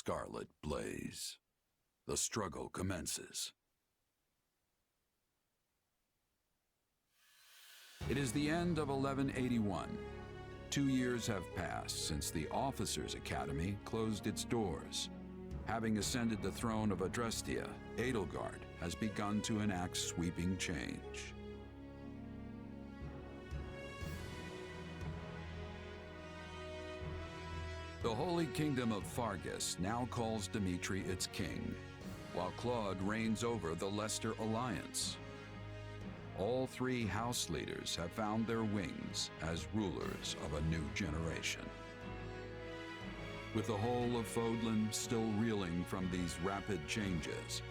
Scarlett blaze. The struggle commences. It is the end of 1181. 2 years have passed since the Officers' Academy closed its doors. Having ascended the throne of Adrestia, Edelgard has begun to enact sweeping change. The Holy Kingdom of Fargus now calls Dimitri its king, while Claude reigns over the Leicester Alliance. All three house leaders have found their wings as rulers of a new generation. With the whole of Fodlan still reeling from these rapid changes,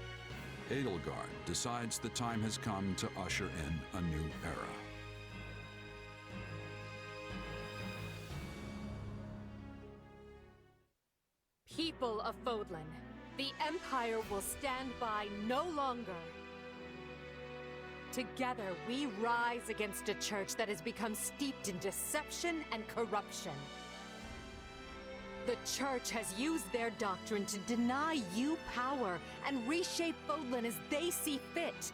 Edelgard decides the time has come to usher in a new era. People of Fodlan, the Empire will stand by no longer. Together, we rise against a church that has become steeped in deception and corruption. The church has used their doctrine to deny you power and reshape Fodlan as they see fit.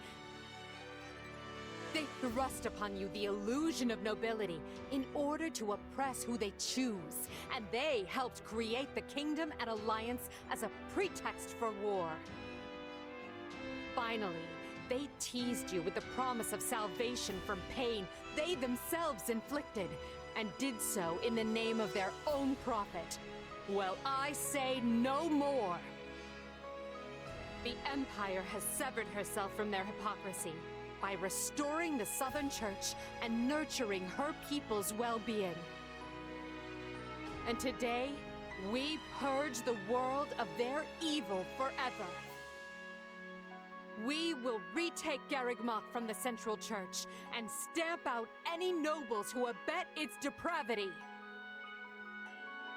They thrust upon you the illusion of nobility in order to oppress who they choose, and they helped create the Kingdom and Alliance as a pretext for war. Finally, they teased you with the promise of salvation from pain they themselves inflicted, and did so in the name of their own profit. Well, I say no more. The Empire has severed herself from their hypocrisy by restoring the Southern Church and nurturing her people's well-being. And today, we purge the world of their evil forever. We will retake Garreg-Mach from the Central Church and stamp out any nobles who abet its depravity.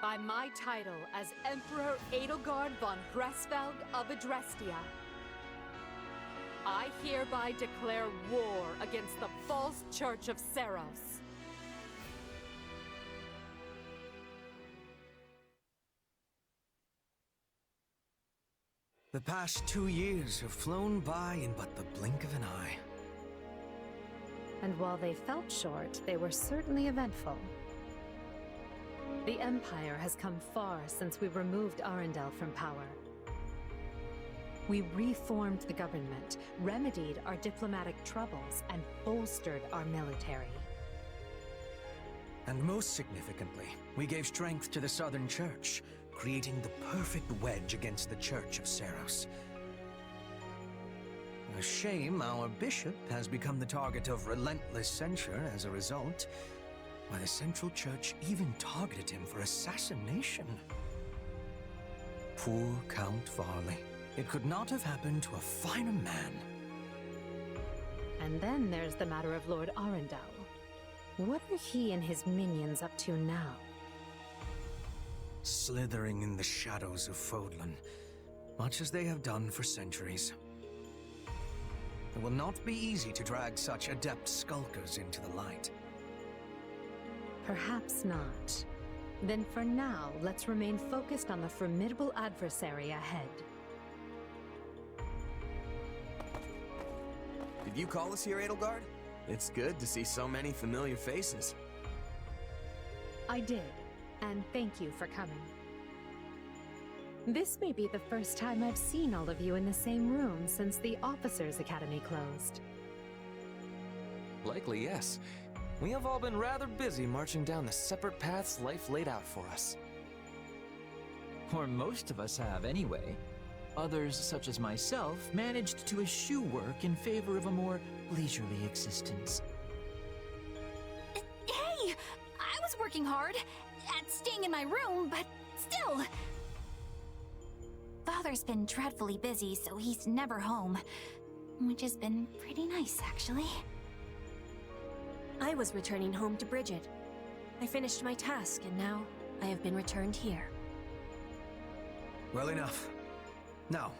By my title as Emperor Edelgard von Gresfeld of Adrestia, I hereby declare war against the false Church of Seiros. The past 2 years have flown by in but the blink of an eye. And while they felt short, they were certainly eventful. The Empire has come far since we removed Arundel from power. We reformed the government, remedied our diplomatic troubles, and bolstered our military. And most significantly, we gave strength to the Southern Church, creating the perfect wedge against the Church of Seiros. A shame our bishop has become the target of relentless censure as a result, why the Central Church even targeted him for assassination. Poor Count Varley. It could not have happened to a finer man. And then there's the matter of Lord Arundel. What are he and his minions up to now? Slithering in the shadows of Fodlan, much as they have done for centuries. It will not be easy to drag such adept skulkers into the light. Perhaps not. Then for now, let's remain focused on the formidable adversary ahead. Did you call us here, Edelgard? It's good to see so many familiar faces. I did, and thank you for coming. This may be the first time I've seen all of you in the same room since the Officers' Academy closed. Likely, yes. We have all been rather busy marching down the separate paths life laid out for us. Or most of us have, anyway. Others, such as myself, managed to eschew work in favor of a more leisurely existence. Hey! I was working hard at staying in my room, but still... Father's been dreadfully busy, so he's never home. Which has been pretty nice, actually. I was returning home to Bridget. I finished my task, and now I have been returned here. Well enough. Now,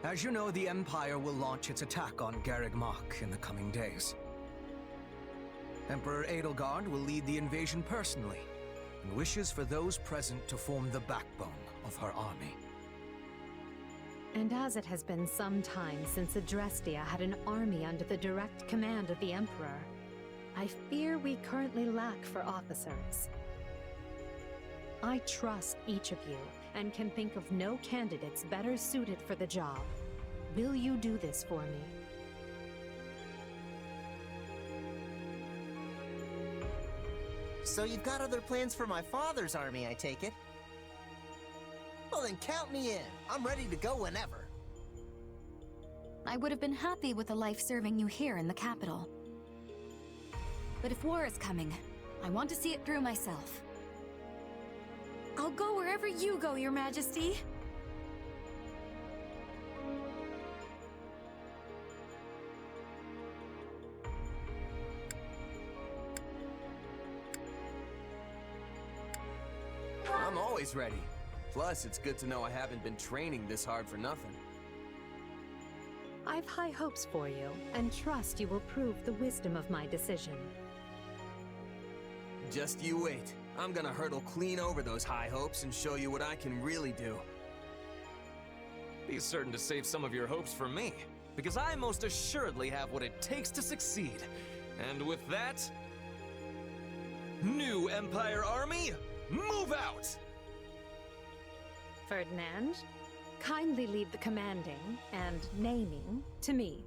as you know, the Empire will launch its attack on Garreg-Mach in the coming days. Emperor Edelgard will lead the invasion personally, and wishes for those present to form the backbone of her army. And as it has been some time since Adrestia had an army under the direct command of the Emperor, I fear we currently lack for officers. I trust each of you, and can think of no candidates better suited for the job. Will you do this for me? So you've got other plans for my father's army, I take it? Well then count me in. I'm ready to go whenever. I would have been happy with a life serving you here in the capital. But if war is coming, I want to see it through myself. I'll go wherever you go, Your Majesty. I'm always ready. Plus, it's good to know I haven't been training this hard for nothing. I've high hopes for you, and trust you will prove the wisdom of my decision. Just you wait. I'm gonna hurtle clean over those high hopes and show you what I can really do. Be certain to save some of your hopes for me, because I most assuredly have what it takes to succeed. And with that, new Empire Army, move out! Ferdinand, kindly leave the commanding and naming to me.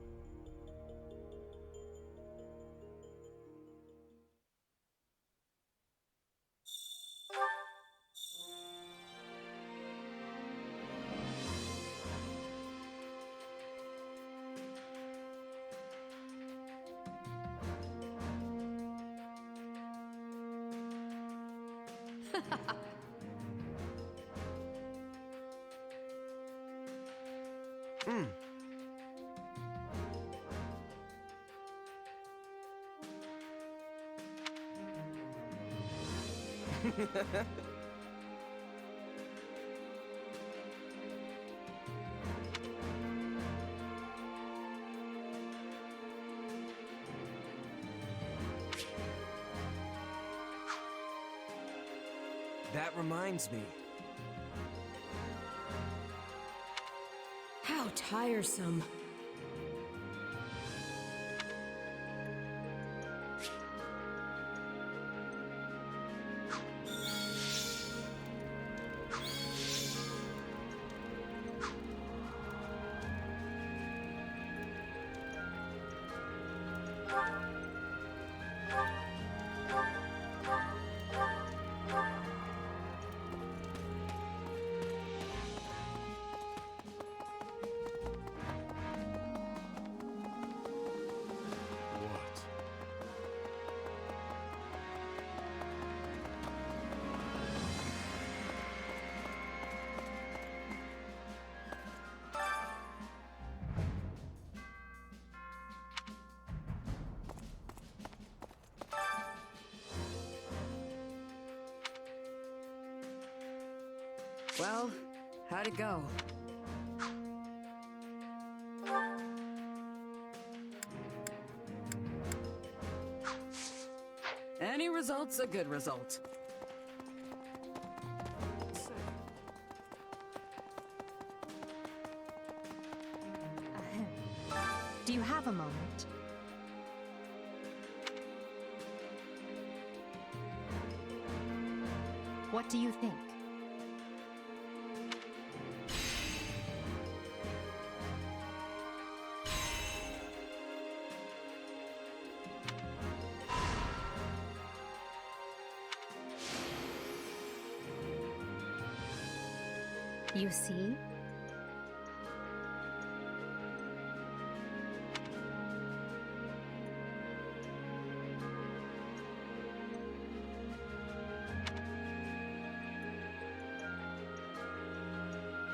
That reminds me. How tiresome. Well, how'd it go? Any result's a good result. Do you have a moment? What do you think? You see?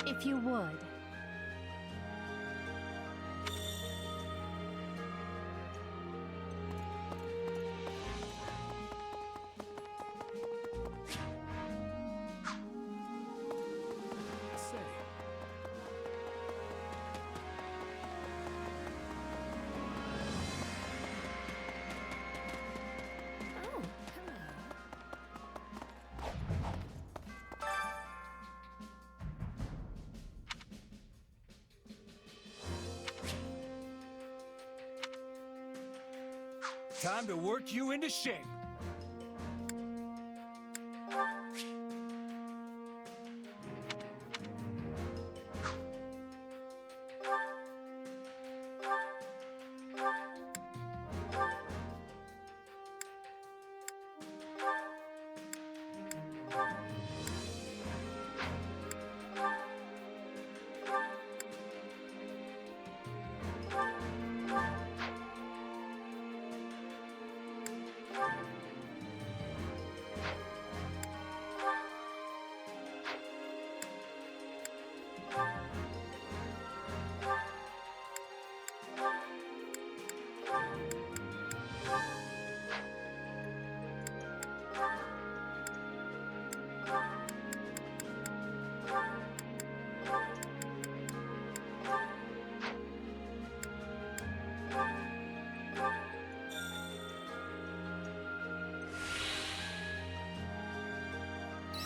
If you would. Time to work you into shape.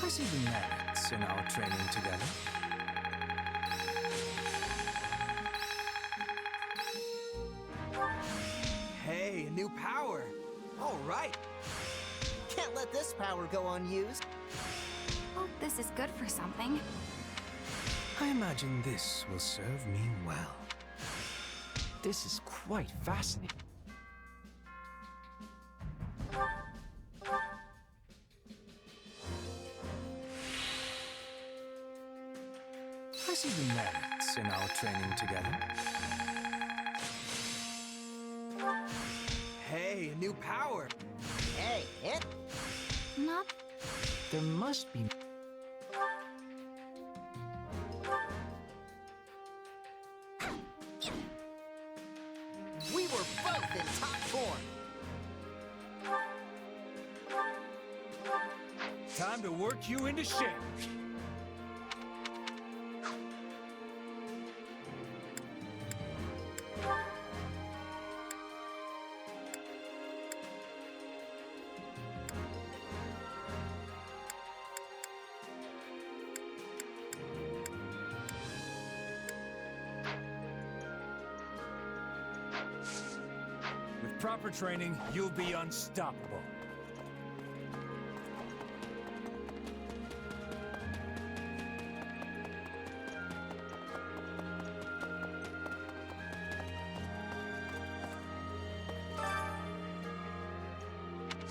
I see the merits in our training together. Hey, a new power. All right. Can't let this power go unused. Hope this is good for something. I imagine this will serve me well. This is quite fascinating. I see the merits in our training together. Hey, a new power. Hey, it? Not There must be... We were both in top form. Time to work you into shape. With proper training, you'll be unstoppable.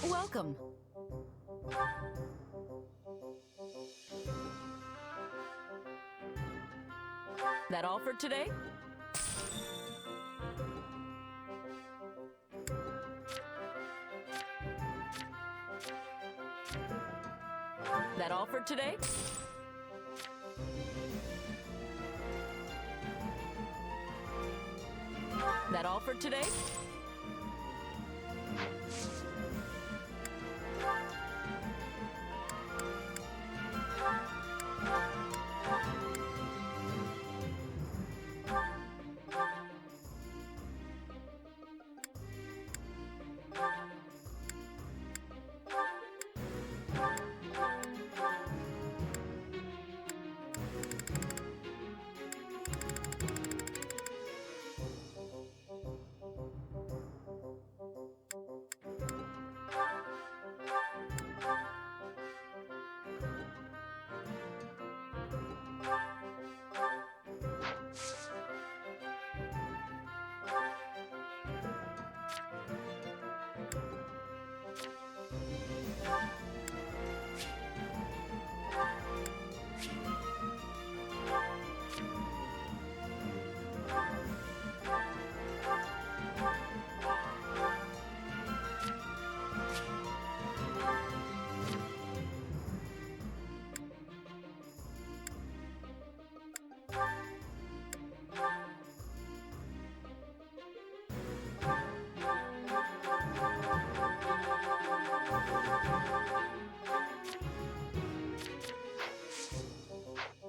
Welcome. That all for today? That all for today? That all for today?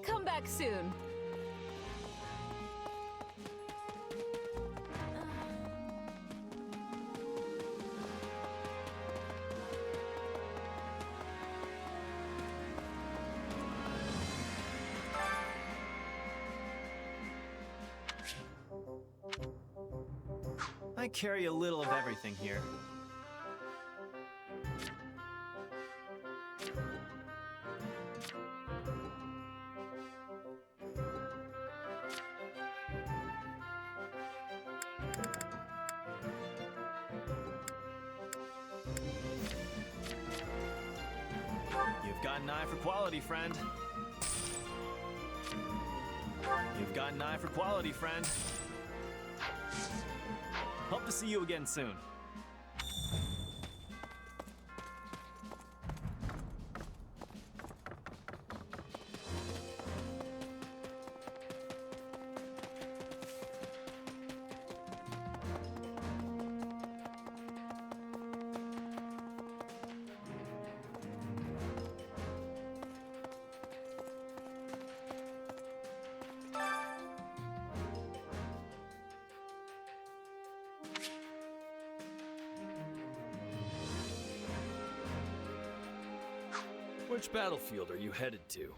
Come back soon. I carry a little of everything here. got an eye for quality, friend. You've got an eye for quality, friend. Hope to see you again soon. Which battlefield are you headed to?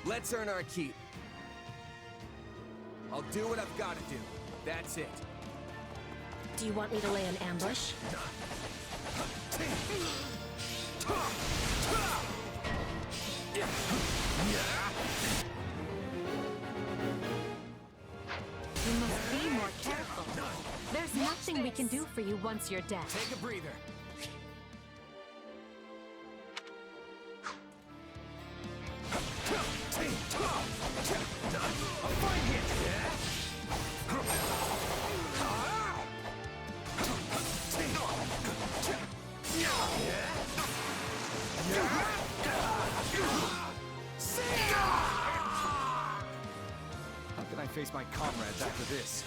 Let's earn our keep. I'll do what I've got to do. That's it. Do you want me to lay an ambush? You must be more careful. There's nothing we can do for you once you're dead. Take a breather. How can I face my comrades after this?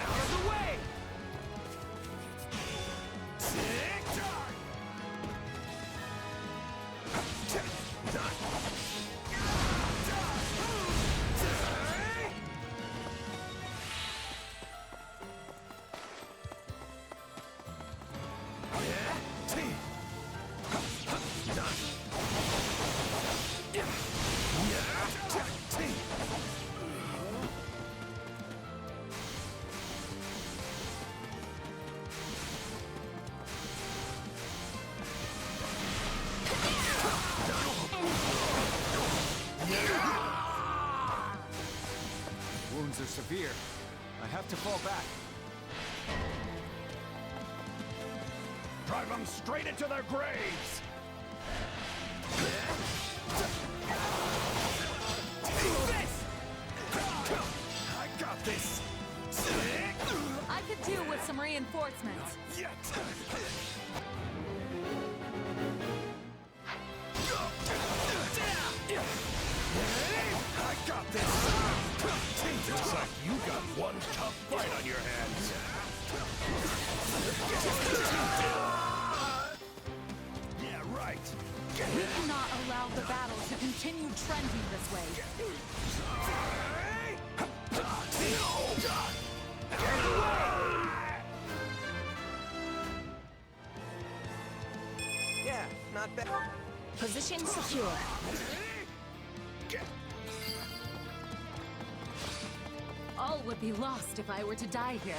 Out of the way! Wounds are severe. I have to fall back. Drive them straight into their graves! I got this! I could do with some reinforcements. Yet! I got this! Looks like you got one tough fight on your hands. Yeah, right. We cannot allow the battle to continue trending this way. Yeah, not bad. Position secure. All would be lost if I were to die here.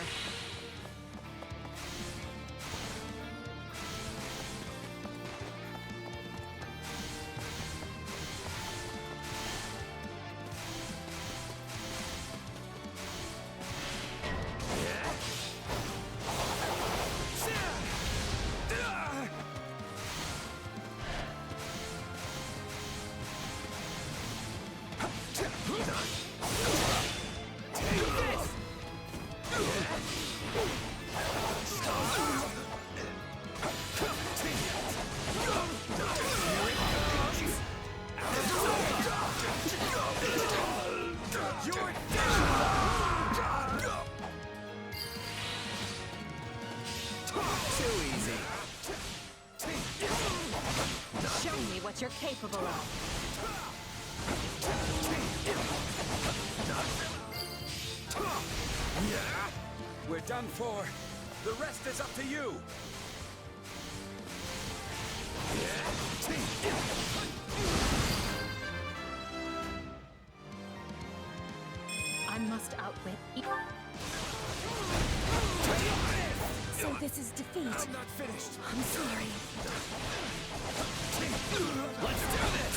You're down! Too easy. Show me what you're capable of. We're done for. The rest is up to you. I must outwit. So this is defeat. I'm not finished. I'm sorry. Let's do this!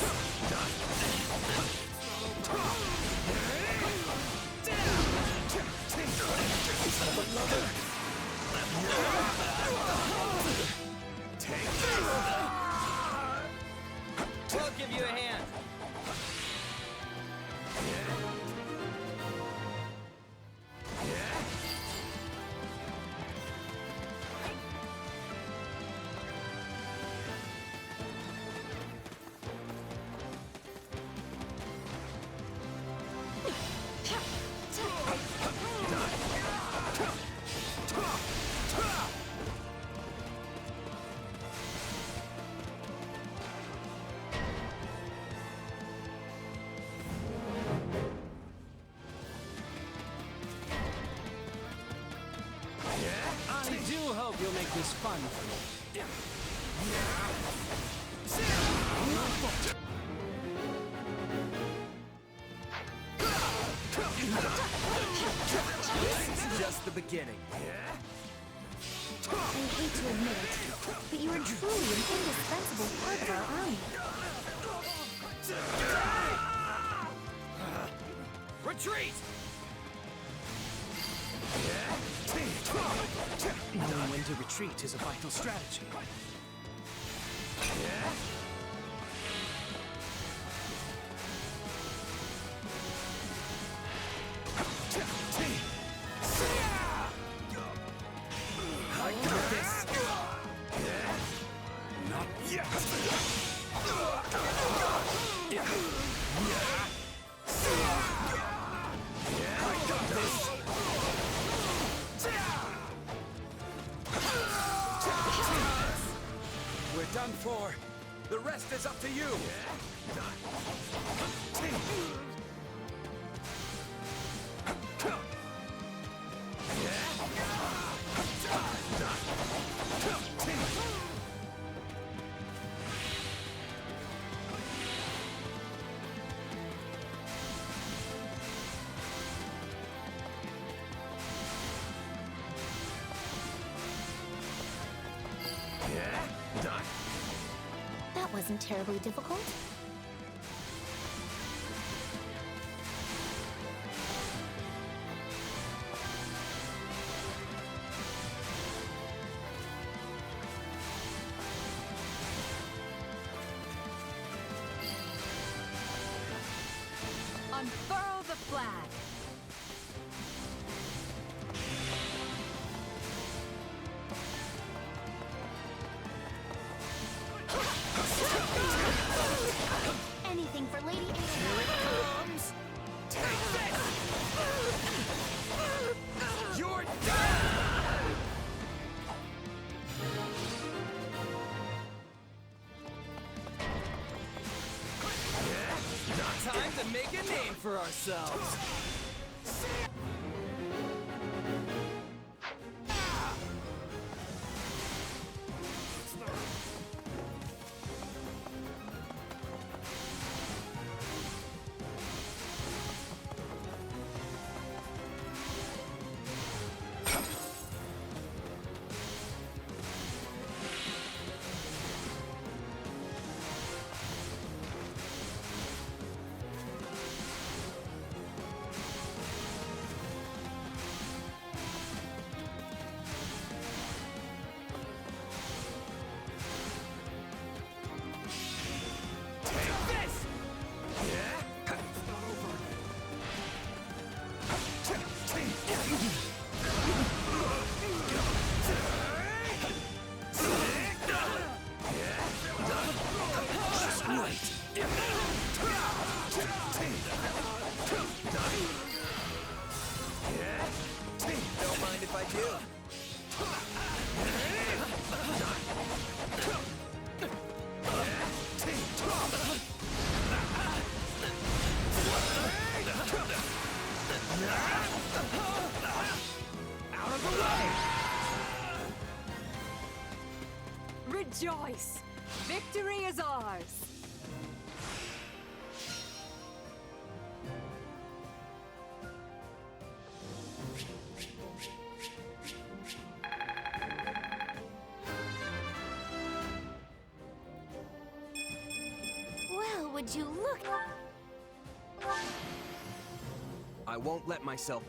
Take this! We'll give you a hand. I do hope you'll make this fun for me. This is just the beginning. I hate to admit it, but you are truly an indispensable part of our army. Retreat! Knowing when to retreat is a vital strategy. I got this! Not yet! I got this! We're done for. The rest is up to you. That wasn't terribly difficult. Unfurl the flag. Anything for Lady Here it comes! Take this! You're done! Time to make a name for ourselves. Out of the way! Rejoice! Victory is ours! Well, would you look? I won't let myself...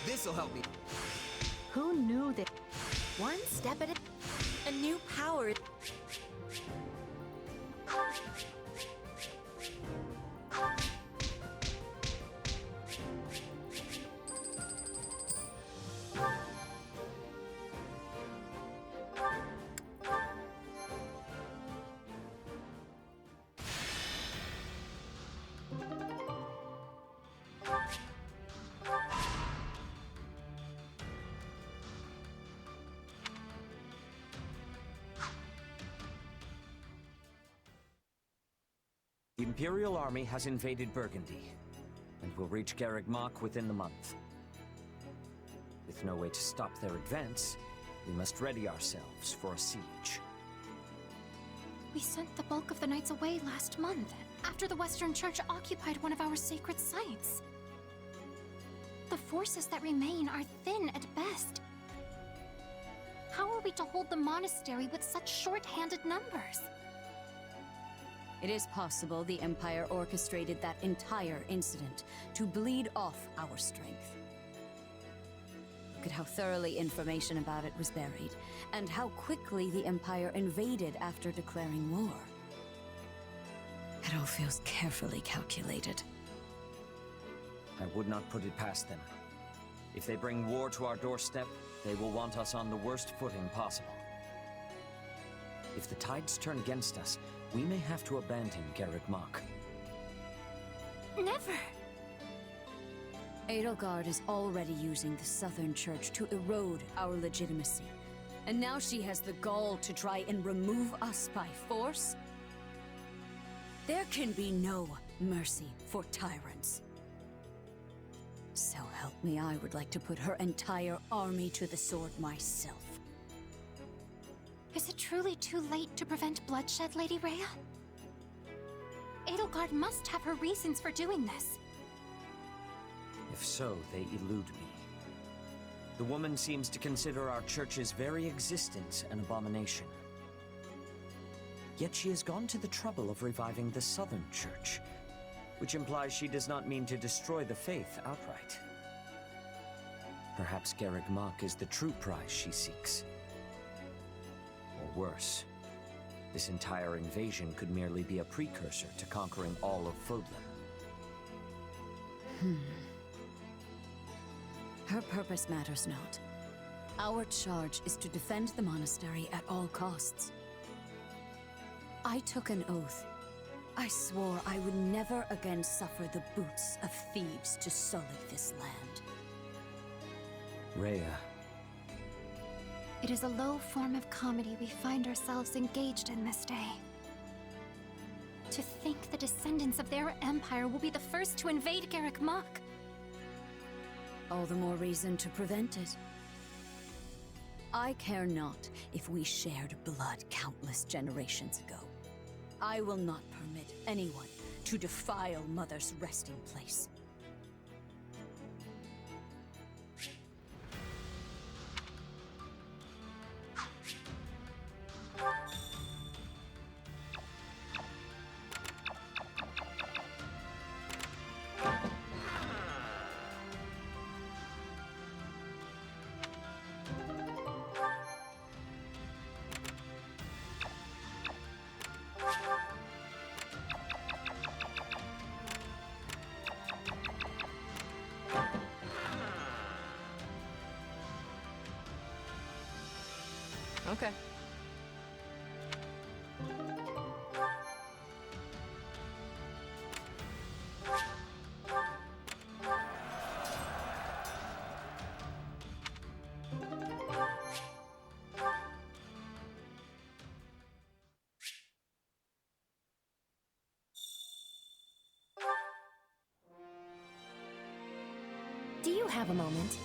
This'll help me. Who knew that? One step at a new power. The Imperial army has invaded Burgundy, and will reach Garreg Mach within the month. With no way to stop their advance, we must ready ourselves for a siege. We sent the bulk of the knights away last month, after the Western Church occupied one of our sacred sites. The forces that remain are thin at best. How are we to hold the monastery with such short-handed numbers? It is possible the Empire orchestrated that entire incident to bleed off our strength. Look at how thoroughly information about it was buried, and how quickly the Empire invaded after declaring war. It all feels carefully calculated. I would not put it past them. If they bring war to our doorstep, they will want us on the worst footing possible. If the tides turn against us, we may have to abandon Garreg Mach. Never! Edelgard is already using the Southern Church to erode our legitimacy. And now she has the gall to try and remove us by force? There can be no mercy for tyrants. So help me, I would like to put her entire army to the sword myself. Is it truly too late to prevent bloodshed, Lady Rhea? Edelgard must have her reasons for doing this. If so, they elude me. The woman seems to consider our church's very existence an abomination. Yet she has gone to the trouble of reviving the Southern Church, which implies she does not mean to destroy the faith outright. Perhaps Garreg Mach is the true prize she seeks. Or worse, this entire invasion could merely be a precursor to conquering all of Fodlan. Her purpose matters not. Our charge is to defend the monastery at all costs. I took an oath. I swore I would never again suffer the boots of thieves to sully this land. Rhea. It is a low form of comedy we find ourselves engaged in this day. To think the descendants of their empire will be the first to invade Garreg Mach. All the more reason to prevent it. I care not if we shared blood countless generations ago. I will not permit anyone to defile Mother's resting place. Okay. have a moment.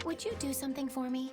Would you do something for me?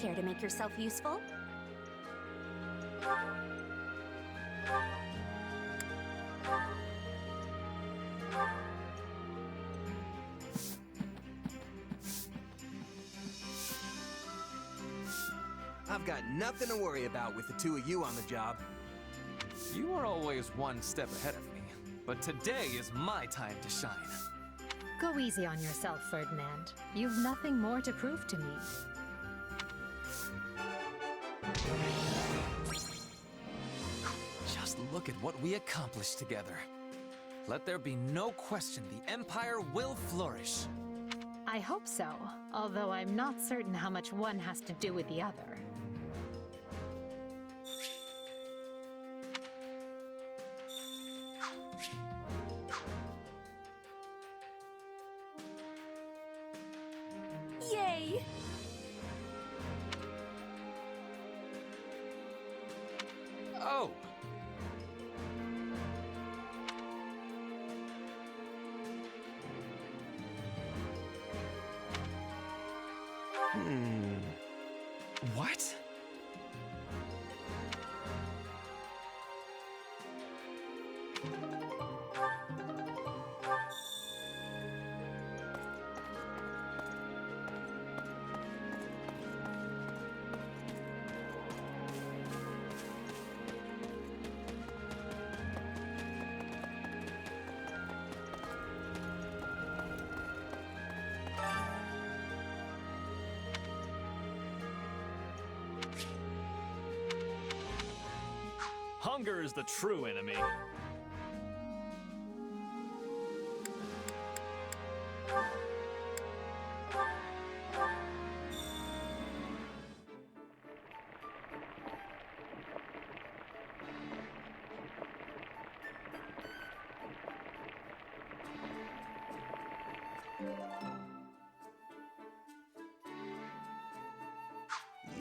Care to make yourself useful? I've got nothing to worry about with the two of you on the job. You are always one step ahead of me, but today is my time to shine. Go easy on yourself, Ferdinand. You've nothing more to prove to me. Just look at what we accomplished together. Let there be no question the Empire will flourish. I hope so, although I'm not certain how much one has to do with the other. Yay! Oh! What? Hunger is the true enemy.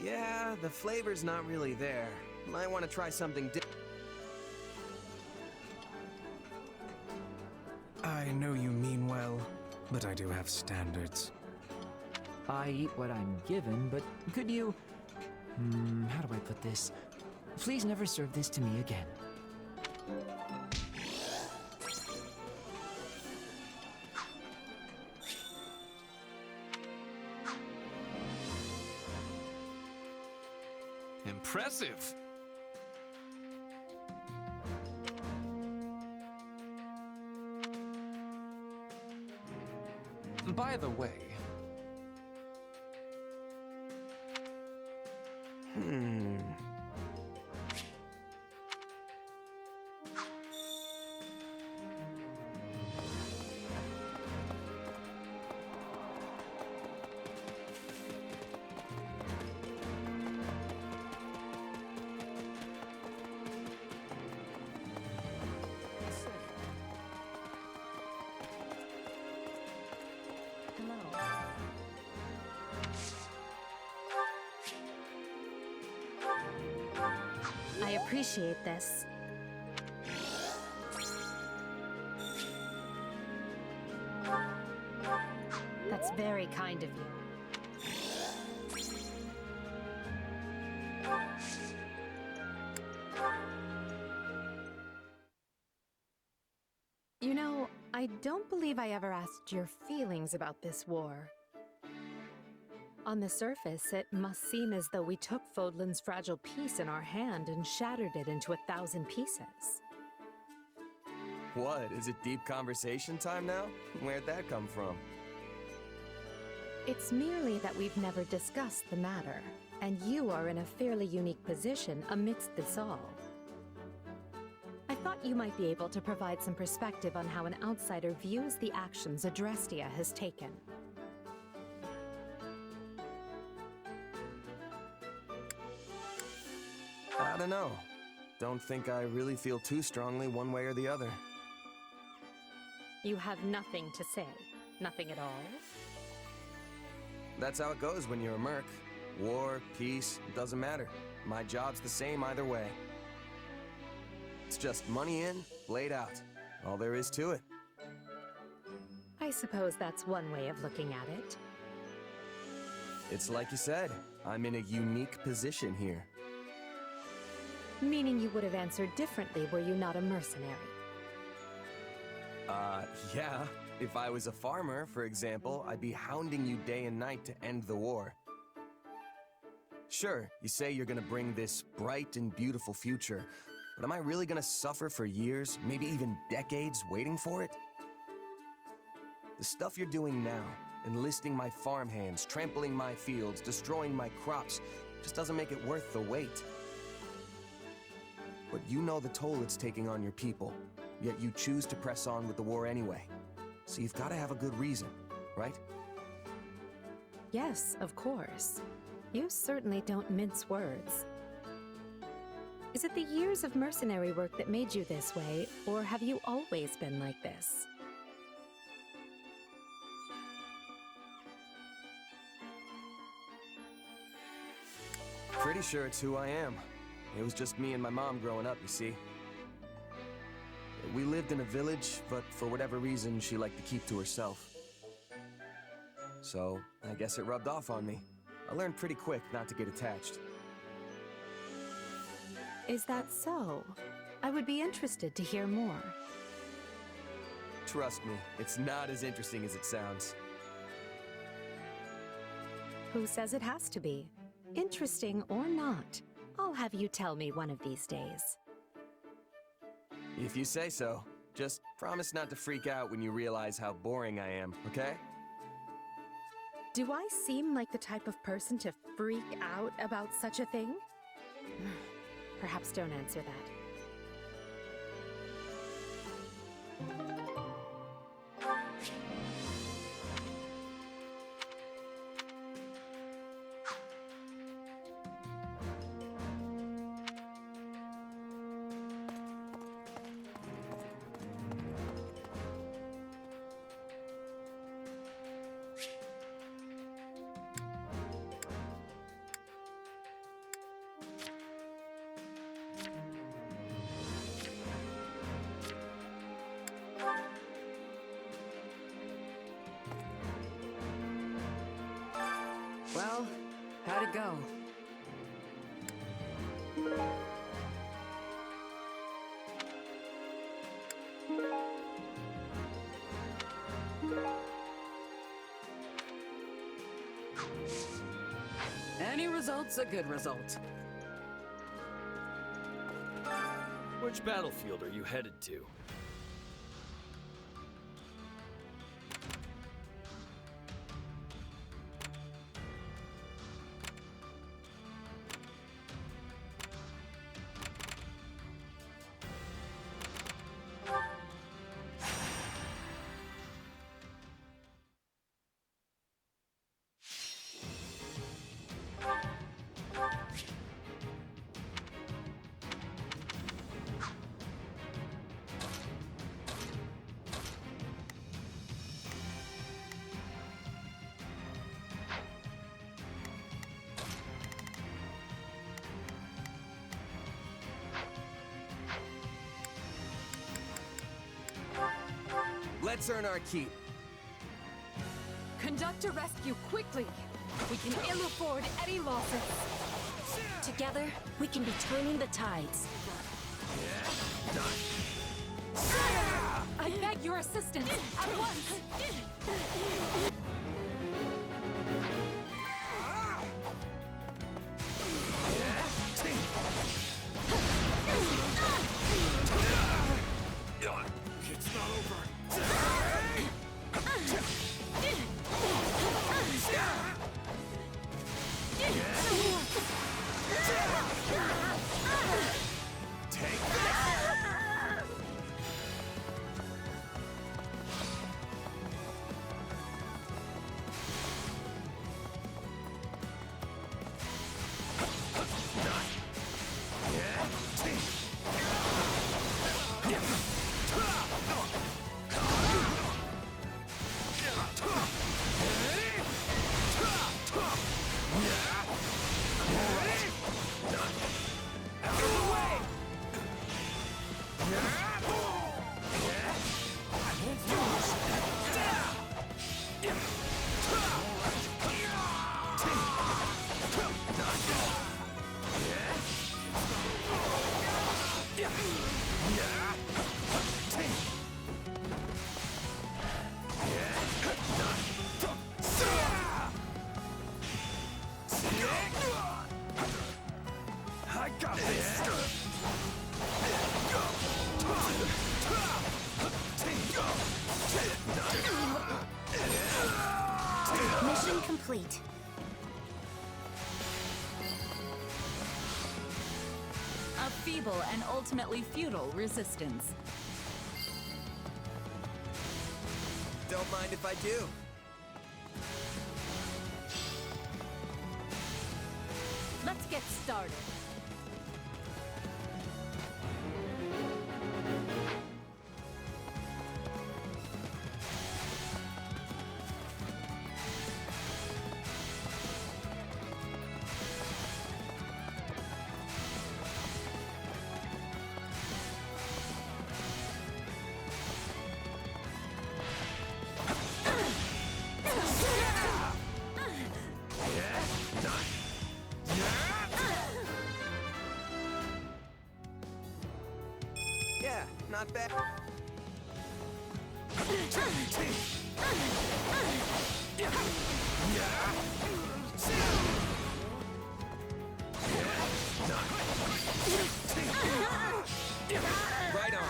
Yeah, the flavor's not really there. Might want to try something different. I know you mean well, but I do have standards. I eat what I'm given, but could you... how do I put this? Please never serve this to me again. Impressive! By the way... I appreciate this. That's very kind of you. You know, I don't believe I ever asked your feelings about this war. On the surface, it must seem as though we took Fodlan's fragile piece in our hand and shattered it into 1,000 pieces. What, is it deep conversation time now? Where'd that come from? It's merely that we've never discussed the matter, and you are in a fairly unique position amidst this all. I thought you might be able to provide some perspective on how an outsider views the actions Adrestia has taken. I don't know. Don't think I really feel too strongly one way or the other. You have nothing to say? Nothing at all? That's how it goes when you're a merc. War, peace, doesn't matter. My job's the same either way. It's just money in, laid out. All there is to it. I suppose that's one way of looking at it. It's like you said, I'm in a unique position here. Meaning you would have answered differently were you not a mercenary. Yeah. If I was a farmer, for example, I'd be hounding you day and night to end the war. Sure, you say you're gonna bring this bright and beautiful future, but am I really gonna suffer for years, maybe even decades, waiting for it? The stuff you're doing now, enlisting my farmhands, trampling my fields, destroying my crops, just doesn't make it worth the wait. But you know the toll it's taking on your people, yet you choose to press on with the war anyway. So you've got to have a good reason, right? Yes, of course. You certainly don't mince words. Is it the years of mercenary work that made you this way, or have you always been like this? Pretty sure it's who I am. It was just me and my mom growing up, you see. We lived in a village, but for whatever reason, she liked to keep to herself. So, I guess it rubbed off on me. I learned pretty quick not to get attached. Is that so? I would be interested to hear more. Trust me, it's not as interesting as it sounds. Who says it has to be? Interesting or not, I'll have you tell me one of these days. If you say so. Just promise not to freak out when you realize how boring I am, okay? Do I seem like the type of person to freak out about such a thing? Perhaps don't answer that. Well, how'd it go? Any result's a good result. Which battlefield are you headed to? Let's earn our keep. Conduct a rescue quickly. We can ill afford any losses. Together, we can be turning the tides. I beg your assistance at once. I got this! Mission complete. A feeble and ultimately futile resistance. Don't mind if I do. Let's get started. Yeah, not bad. Right on.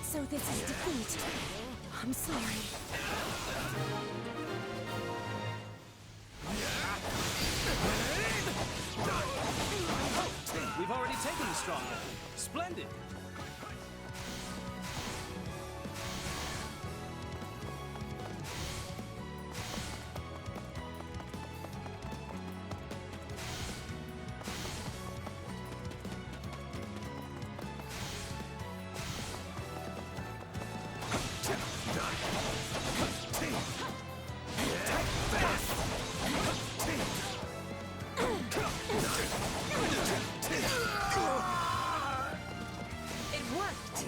So this is defeat. I'm sorry. We've already taken the stronghold. Splendid. It worked!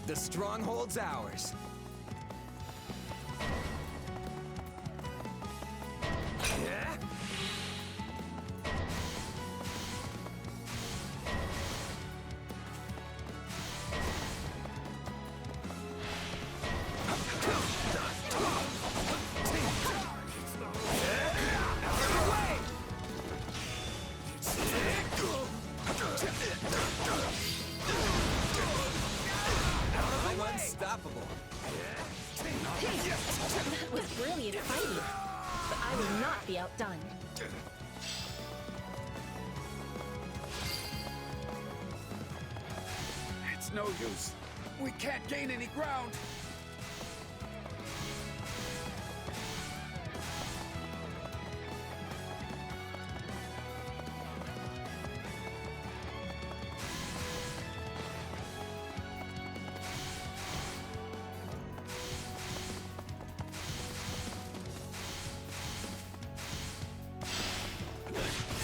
The stronghold's ours. Yeah? I'm unstoppable. That was brilliant fighting. But I will not be outdone. It's no use. We can't gain any ground.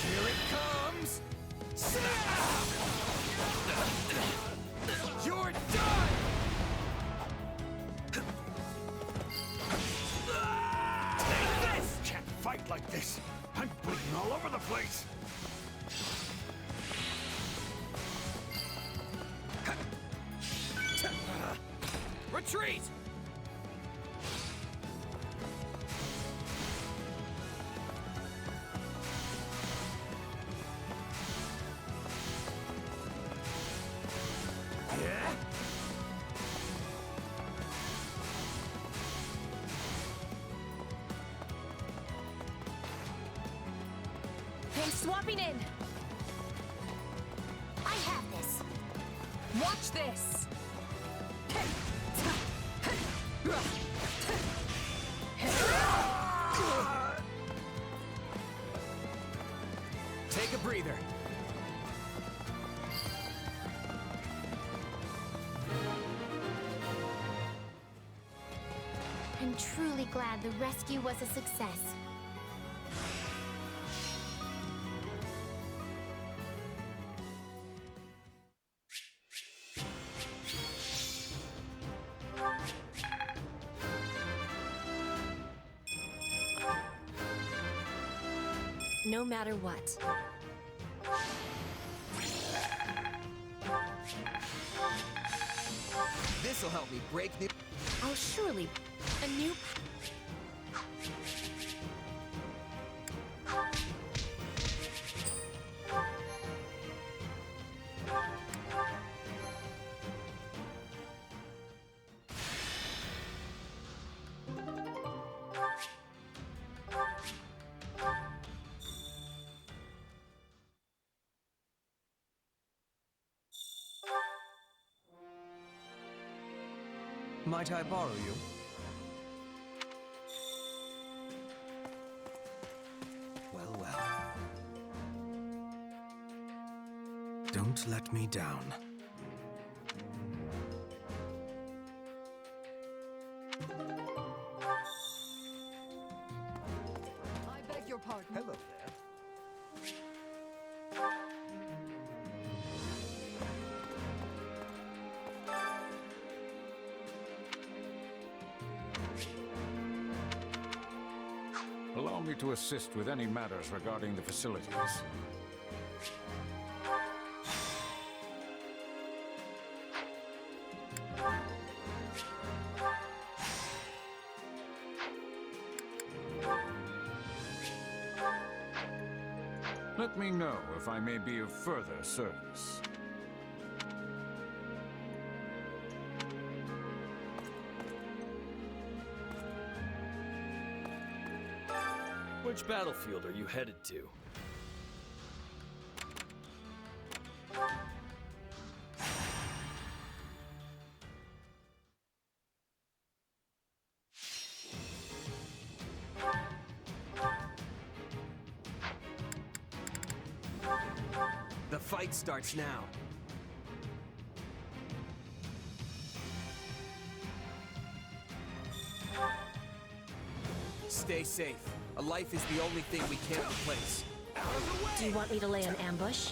Here it comes! You're done! Take this! Can't fight like this. I'm bleeding all over the place. Retreat! Yeah? I'm swapping in. I have this. Watch this! Take a breather. I'm truly glad the rescue was a success. No matter what. This'll help me break new... I'll surely... A new... Might I borrow you? Well, well. Don't let me down. I beg your pardon. Hello there. Allow me to assist with any matters regarding the facilities. Let me know if I may be of further service. Which battlefield are you headed to? The fight starts now. Stay safe. A life is the only thing we can't replace. Do you want me to lay an ambush?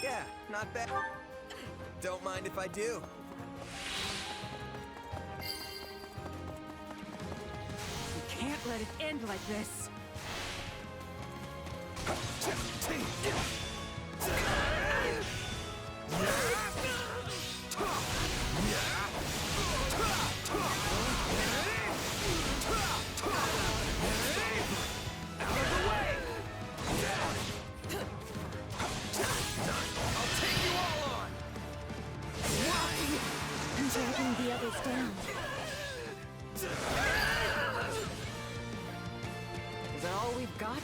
Yeah, not bad. Don't mind if I do. We can't let it end like this. Dragging the others down. Is that all we've got?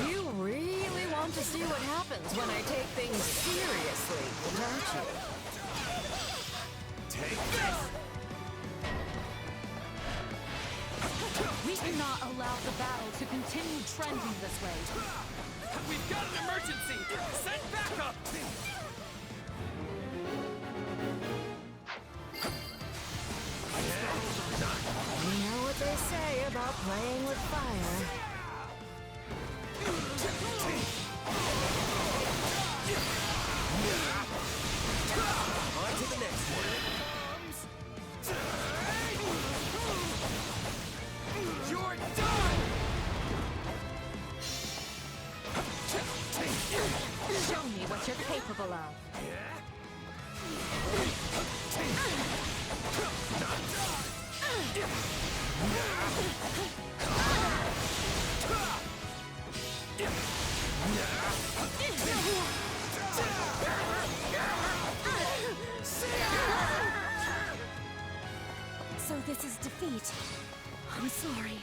You want to see what happens when I take things seriously, don't you? Take this! We cannot allow the battle to continue trending this way. We've got an emergency! Send backup! You know what they say about playing with fire. On to the next one. You're done! Show me what you're capable of. So this is defeat. I'm sorry.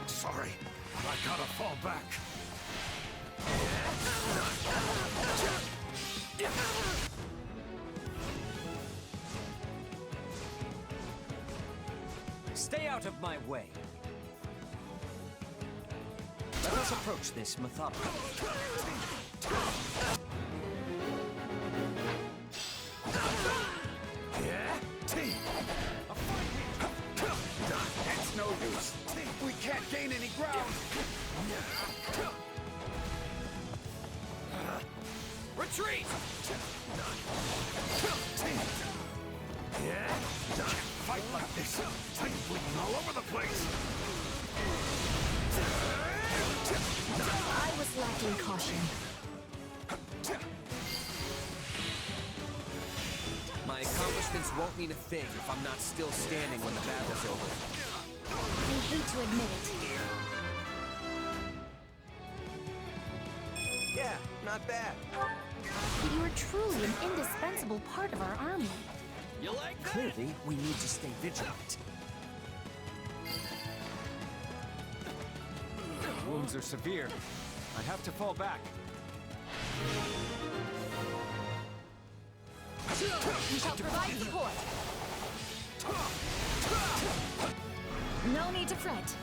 Sorry, I gotta fall back. Stay out of my way. Let us approach this methodically. It's no use. We can't gain any ground. Retreat! Can't fight like this. I'm bleeding all over the place. I was lacking caution. My accomplishments won't mean a thing if I'm not still standing when the battle's over. I hate to admit it. Yeah, not bad. But you are truly an indispensable part of our army. You like that? Clearly, we need to stay vigilant. Wounds are severe. I have to fall back. We shall provide support. No need to fret.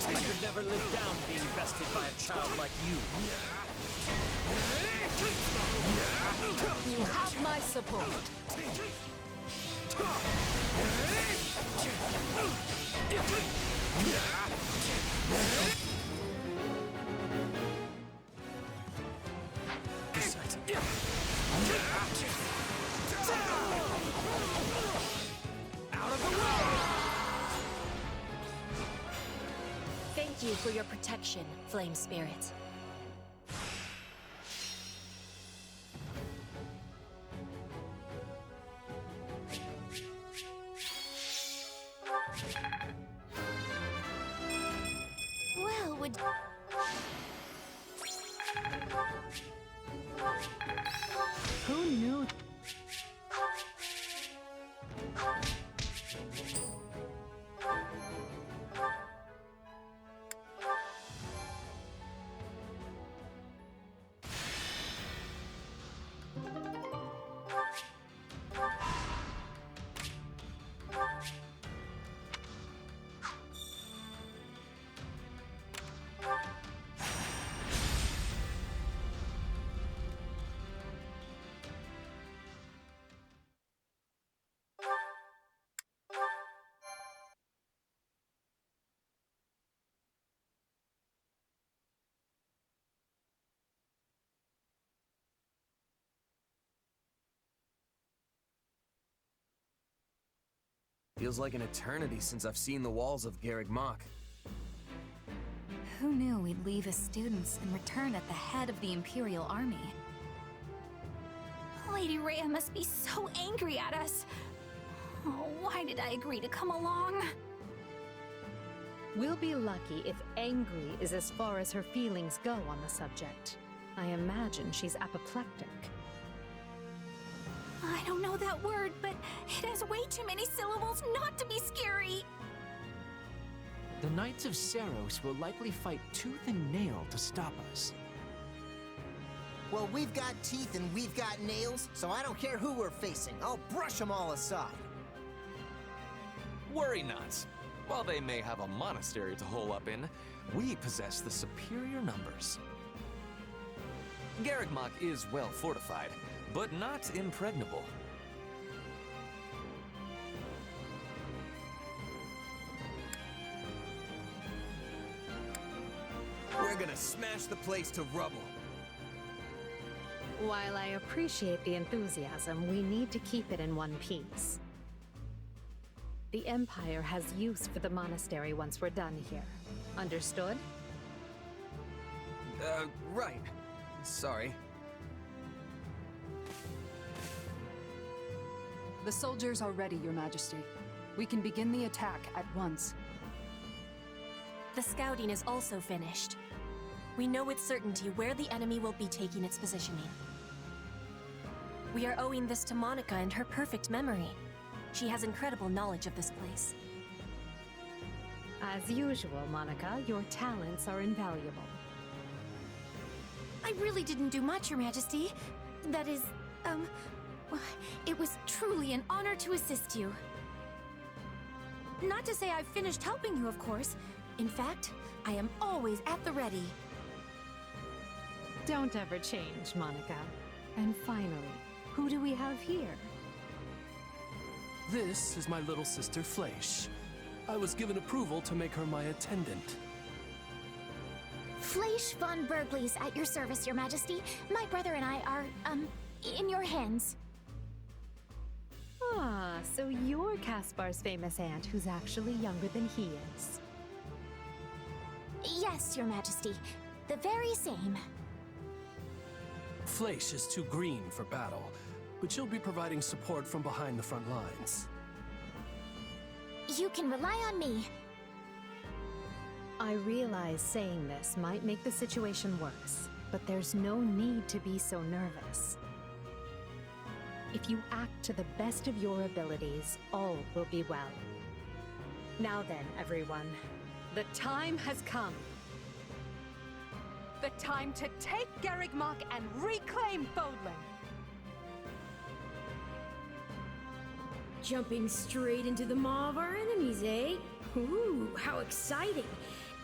I could never live down being bested by a child like you. You have my support. Out of the way! Thank you for your protection, Flame Spirit. Well, would... Who knew? Feels like an eternity since I've seen the walls of Garreg Mach. Who knew we'd leave as students and return at the head of the Imperial Army? Lady Rhea must be so angry at us. Oh, why did I agree to come along? We'll be lucky if angry is as far as her feelings go on the subject. I imagine she's apoplectic. I don't know that word, but it has way too many syllables not to be scary. The Knights of Seiros will likely fight tooth and nail to stop us. Well, we've got teeth and we've got nails, so I don't care who we're facing. I'll brush them all aside. Worry not. While they may have a monastery to hole up in, we possess the superior numbers. Garreg Mach is well fortified, but not impregnable. We're gonna smash the place to rubble. While I appreciate the enthusiasm, we need to keep it in one piece. The Empire has use for the monastery once we're done here. Understood? Right. Sorry. The soldiers are ready, Your Majesty. We can begin the attack at once. The scouting is also finished. We know with certainty where the enemy will be taking its positioning. We are owing this to Monica and her perfect memory. She has incredible knowledge of this place. As usual, Monica, your talents are invaluable. I really didn't do much, Your Majesty. That is, it was truly an honor to assist you. Not to say I've finished helping you, of course. In fact, I am always at the ready. Don't ever change, Monica. And finally, who do we have here? This is my little sister Fleisch. I was given approval to make her my attendant. Fleisch von Berglies at your service, Your Majesty. My brother and I are, in your hands. Ah, so you're Caspar's famous aunt who's actually younger than he is. Yes, Your Majesty. The very same. Fleisch is too green for battle, but she'll be providing support from behind the front lines. You can rely on me. I realize saying this might make the situation worse, but there's no need to be so nervous. If you act to the best of your abilities, all will be well. Now then, everyone, the time has come. The time to take Garreg Mach and reclaim Fodlan. Jumping straight into the maw of our enemies, eh? Ooh, how exciting!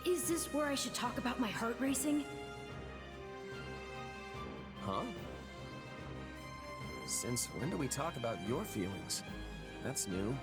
Is this where I should talk about my heart racing? Huh? Since when do we talk about your feelings? That's new.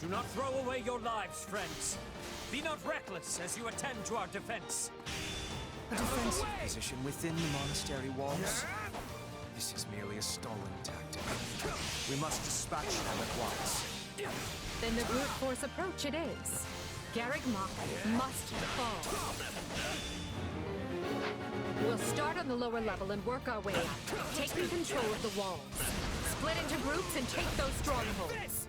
Do not throw away your lives, friends. Be not reckless as you attend to our defense. A defensive position within the monastery walls. This is merely a stalling tactic. We must dispatch them at once. Then the brute force approach it is. Garrick Mach must fall. We'll start on the lower level and work our way up, taking control of the walls. Split into groups and take those strongholds.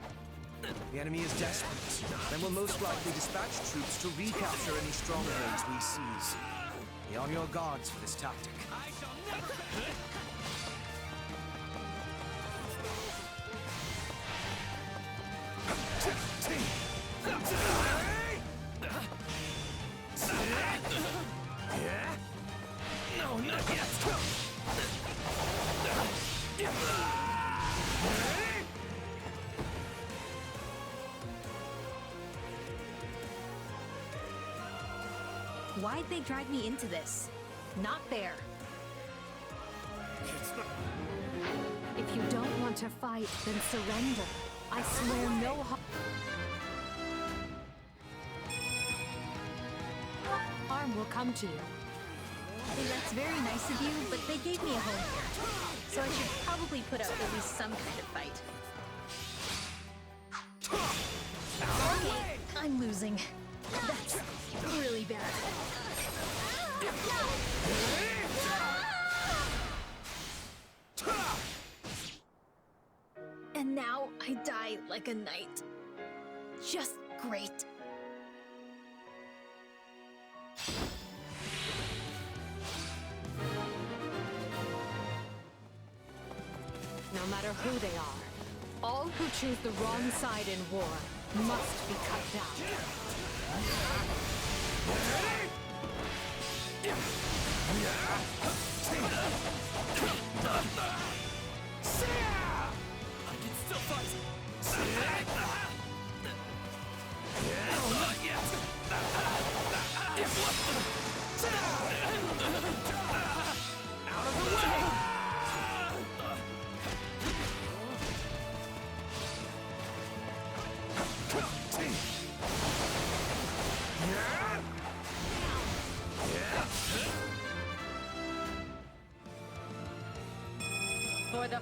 The enemy is desperate, and will most likely dispatch troops to recapture any strongholds we seize. Be on your guards for this tactic. No, not yet. Why'd they drag me into this? Not fair. If you don't want to fight, then surrender. I swear no harm will come to you. That's very nice of you, but they gave me a home here. So I should probably put up at least some kind of fight. Okay, I'm losing. That's really bad. And now I die like a knight. Just great. No matter who they are, all who choose the wrong side in war must be cut down. I can still fight. No, not yet. Out of the way! For the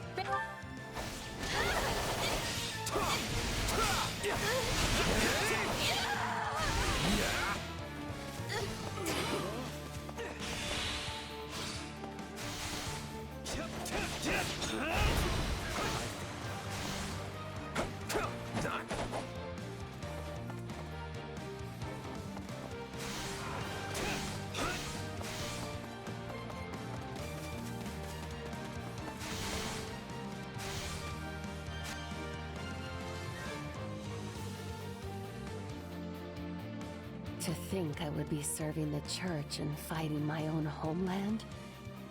To think I would be serving the church and fighting my own homeland?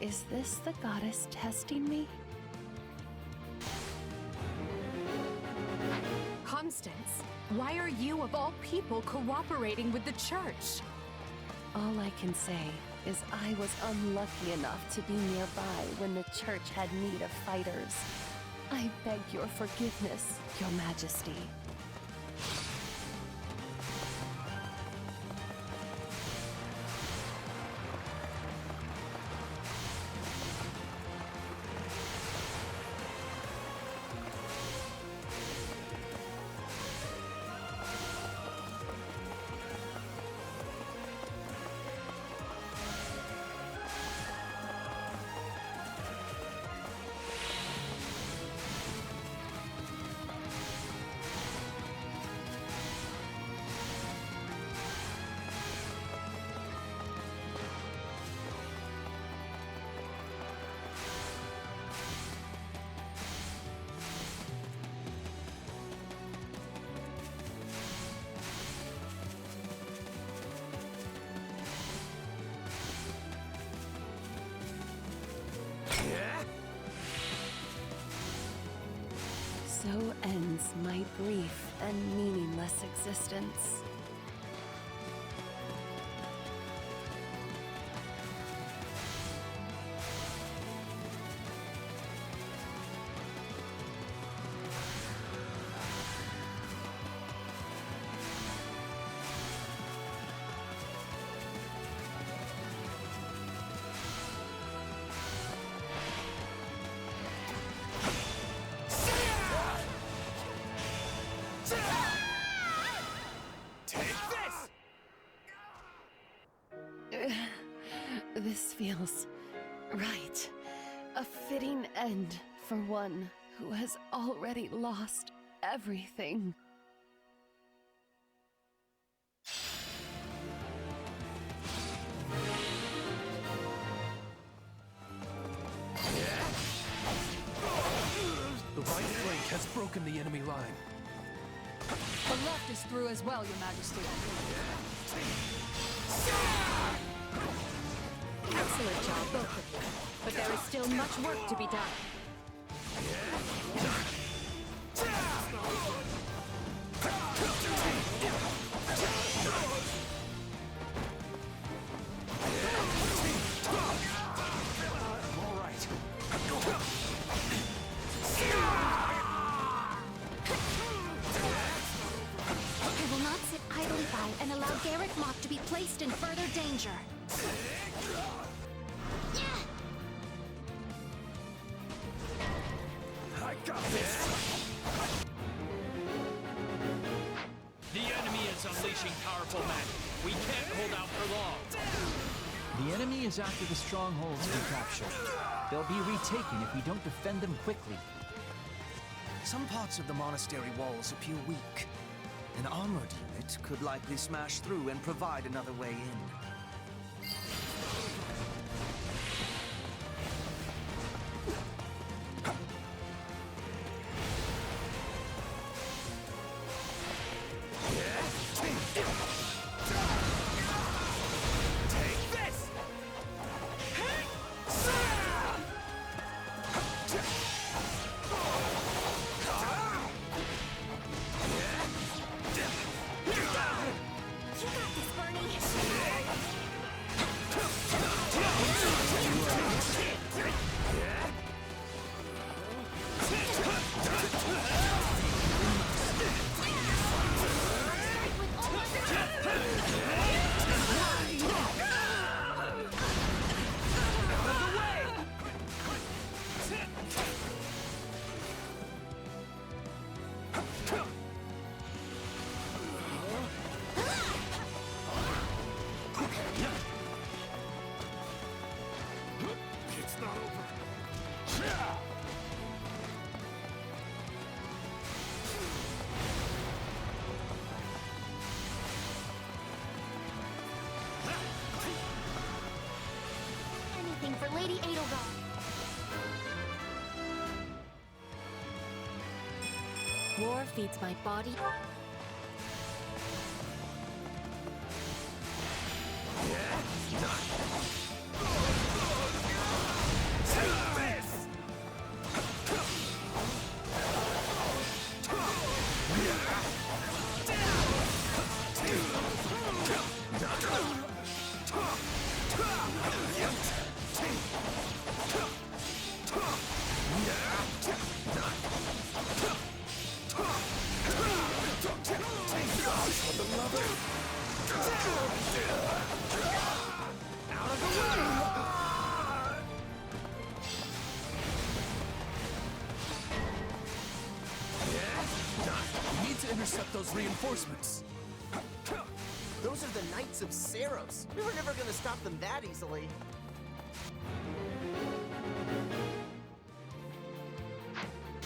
Is this the goddess testing me? Constance, why are you of all people cooperating with the church? All I can say is I was unlucky enough to be nearby when the church had need of fighters. I beg your forgiveness, Your Majesty. So ends my brief and meaningless existence. feels right. A fitting end for one who has already lost everything. The right flank has broken the enemy line. The left is through as well, Your Majesty. Excellent job, both of you. But there is still much work to be done. All right. I will not sit idly by and allow Garrett Mock to be placed in further danger. I got this. The enemy is unleashing powerful magic. We can't hold out for long. The enemy is after the strongholds we captured. They'll be retaken if we don't defend them quickly. Some parts of the monastery walls appear weak. An armored unit could likely smash through and provide another way in. It's not over. Anything for Lady Edelgard. War feeds my body. We need to intercept those reinforcements. Those are the Knights of Saros. We were never gonna stop them that easily.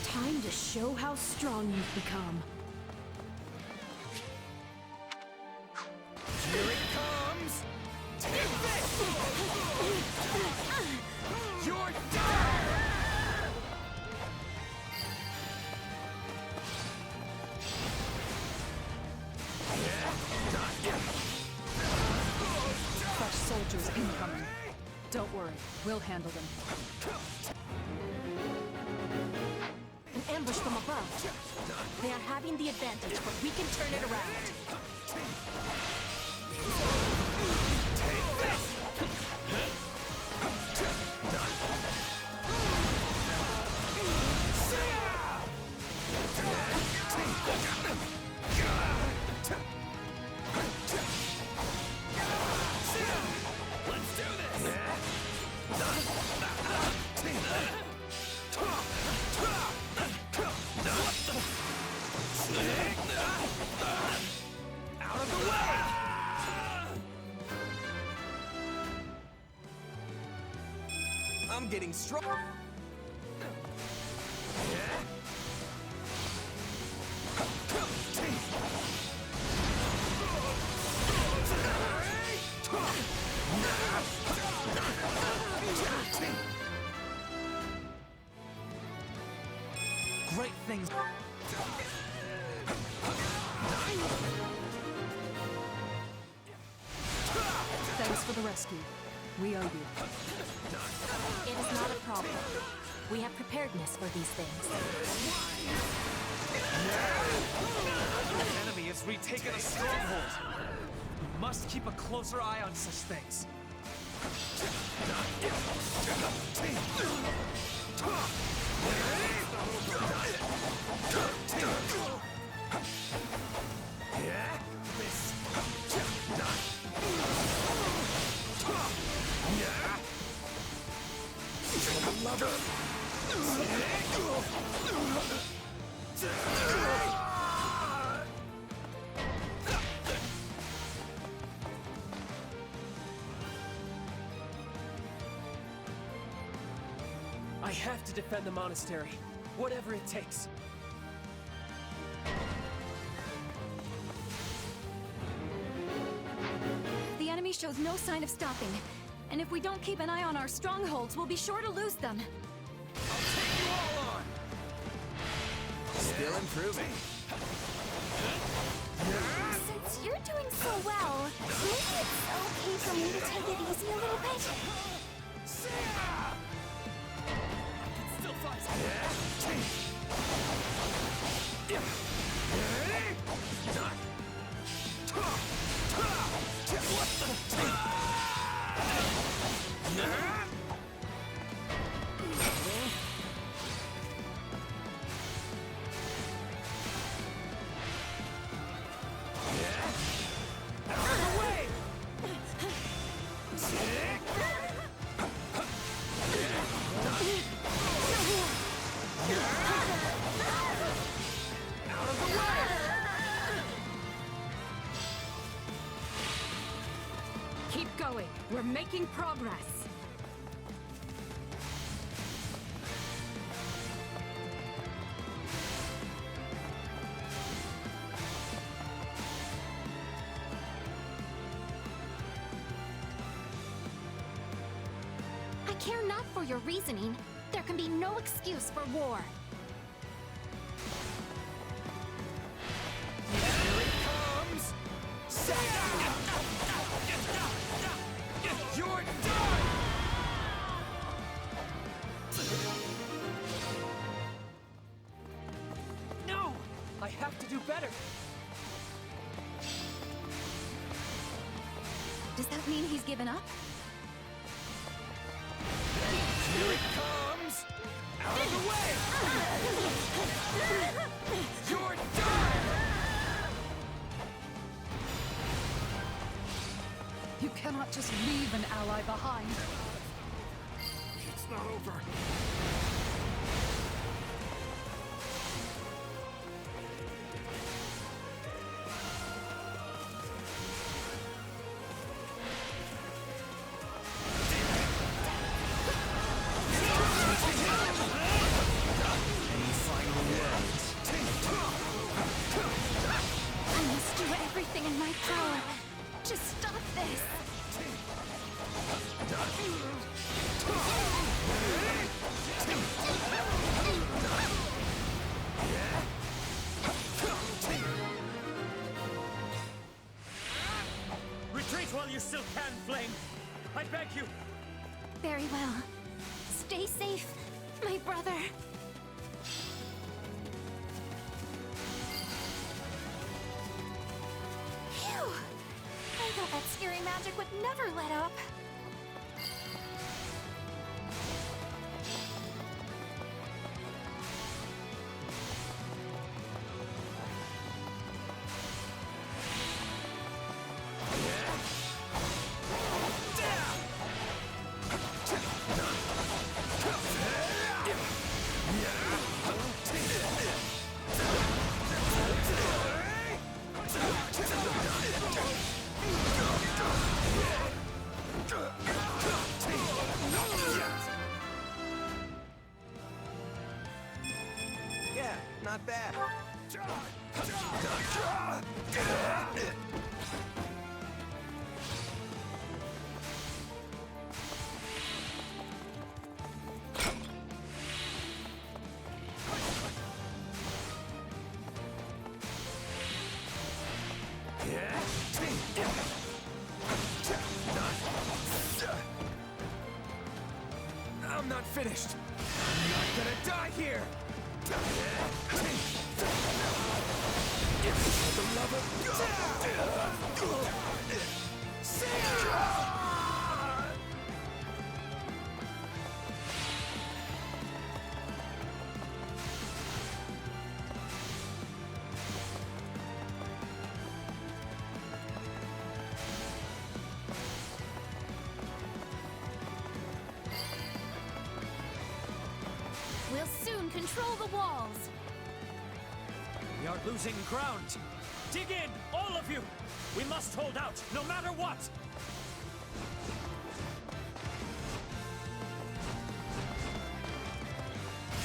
Time to show how strong you've become. Here it comes! Take this! You're done! Fresh soldiers incoming. Don't worry, we'll handle them. An ambush from above. They are having the advantage, but we can turn it around. Let's do this! Out of the way! I'm getting strong. Great things. Thanks for the rescue. We owe you. It is not a problem. We have preparedness for these things. The enemy has retaken a stronghold. We must keep a closer eye on such things. I have to defend the monastery, whatever it takes. The enemy shows no sign of stopping. And if we don't keep an eye on our strongholds, we'll be sure to lose them. Still improving. Since you're doing so well, maybe it's okay for me to take it easy a little bit? Still fight. Keep going. We're making progress. I care not for your reasoning. There can be no excuse for war. Here it comes! You're done! No! I have to do better! Does that mean he's given up? Here it comes! Out of the way! You're done! You cannot just leave an ally behind. It's not over. I must do everything in my power to stop this. Retreat while you still can, Flame! I beg you! Very well. Stay safe, my brother. Phew! I thought that scary magic would never let up. Not bad. I'm not finished. I'm not gonna die here. For the love of God. We'll soon control the walls. We are losing ground. Dig in, all of you! We must hold out, no matter what!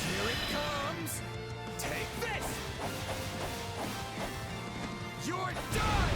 Here it comes! Take this! You're done!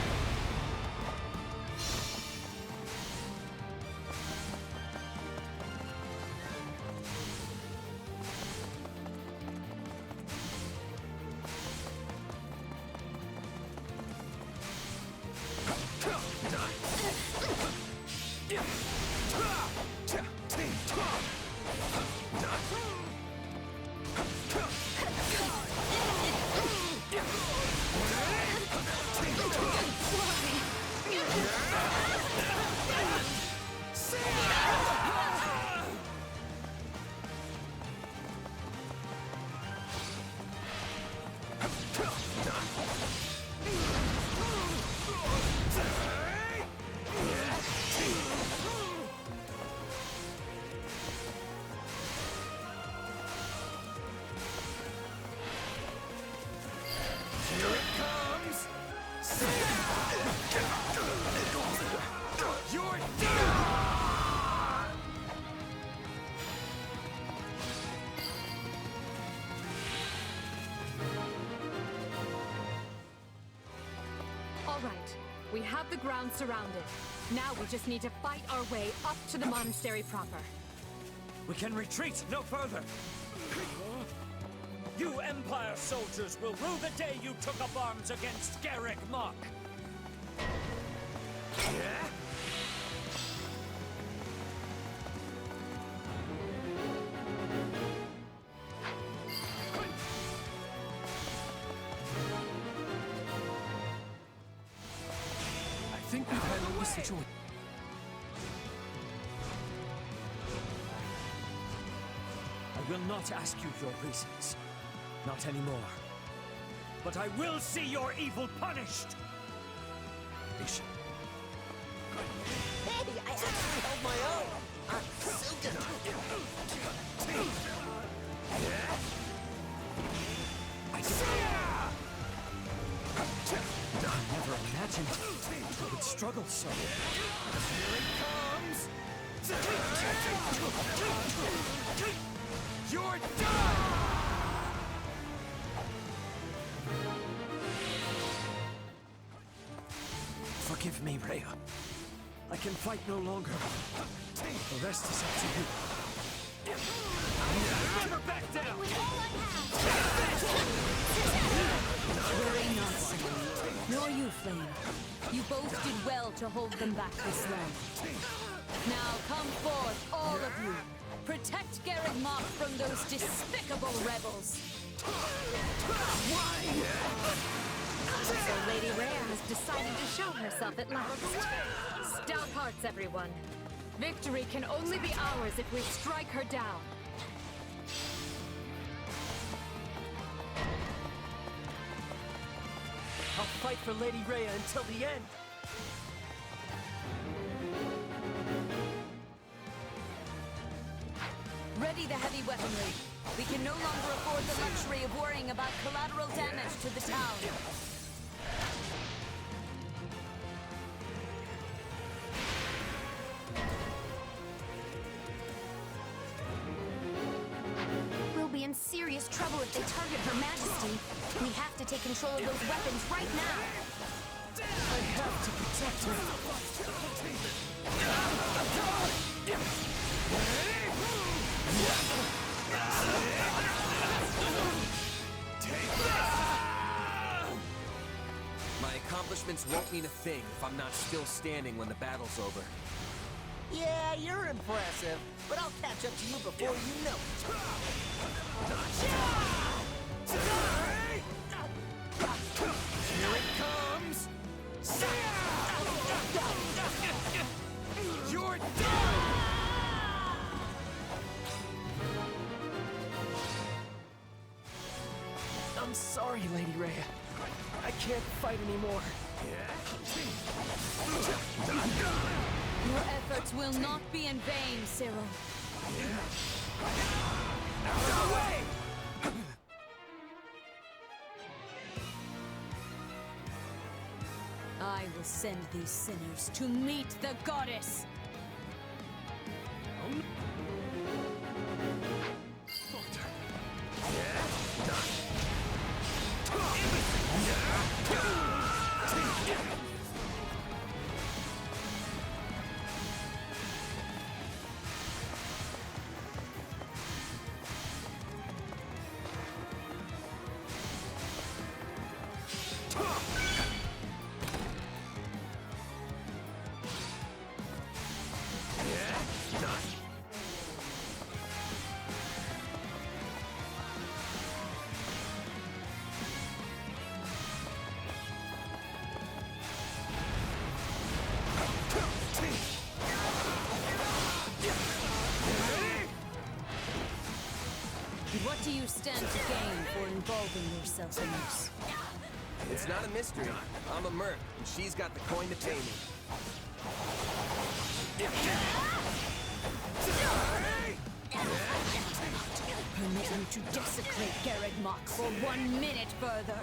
All right, we have the ground surrounded. Now we just need to fight our way up to the monastery proper. We can retreat no further! You Empire soldiers will rue the day you took up arms against Garrick Mach! I think we've handled the situation. I will not ask you your reasons. Not anymore. But I will see your evil punished! Nation. Hey, I actually held my own. I'm so good. I never imagined I would struggle so. Here it comes! You're done! Forgive me, Rhea. I can fight no longer. The rest is up to you. Never back down! Worry not, Sam. Nor you, Flame. You both did well to hold them back this long. Now come forth, all of you. Protect Garrick Mach from those despicable rebels. So Lady Rhea has decided to show herself at last. Stout hearts, everyone. Victory can only be ours if we strike her down. I'll fight for Lady Rhea until the end. Ready the heavy weaponry. We can no longer afford the luxury of worrying about collateral damage to the town. We'll be in in serious trouble if they target Her Majesty. We have to take control of those weapons right now. I have to protect her. My accomplishments won't mean a thing if I'm not still standing when the battle's over. Yeah, you're impressive, but I'll catch up to you before you know it. Here it comes! You're done! I'm sorry, Lady Rhea. I can't fight anymore. Your efforts will not be in vain, Cyril. Out of the way! I will send these sinners to meet the goddess. What do you stand to gain for involving yourself in this? It's not a mystery. I'm a merc, and she's got the coin to pay me. Permit him to desecrate Garreg Mach for 1 minute further.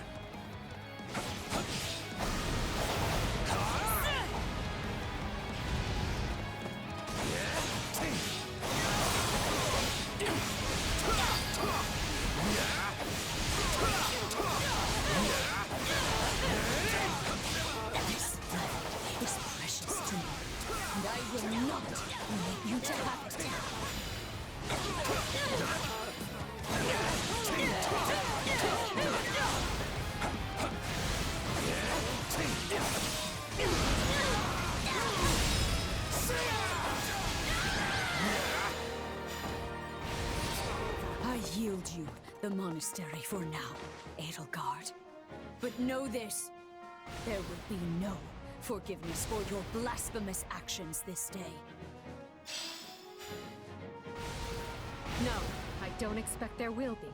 This is precious to me, and I will not permit you to have it. I yield you the monastery for now, Edelgard. But know this, there will be no forgiveness for your blasphemous actions this day. No, I don't expect there will be.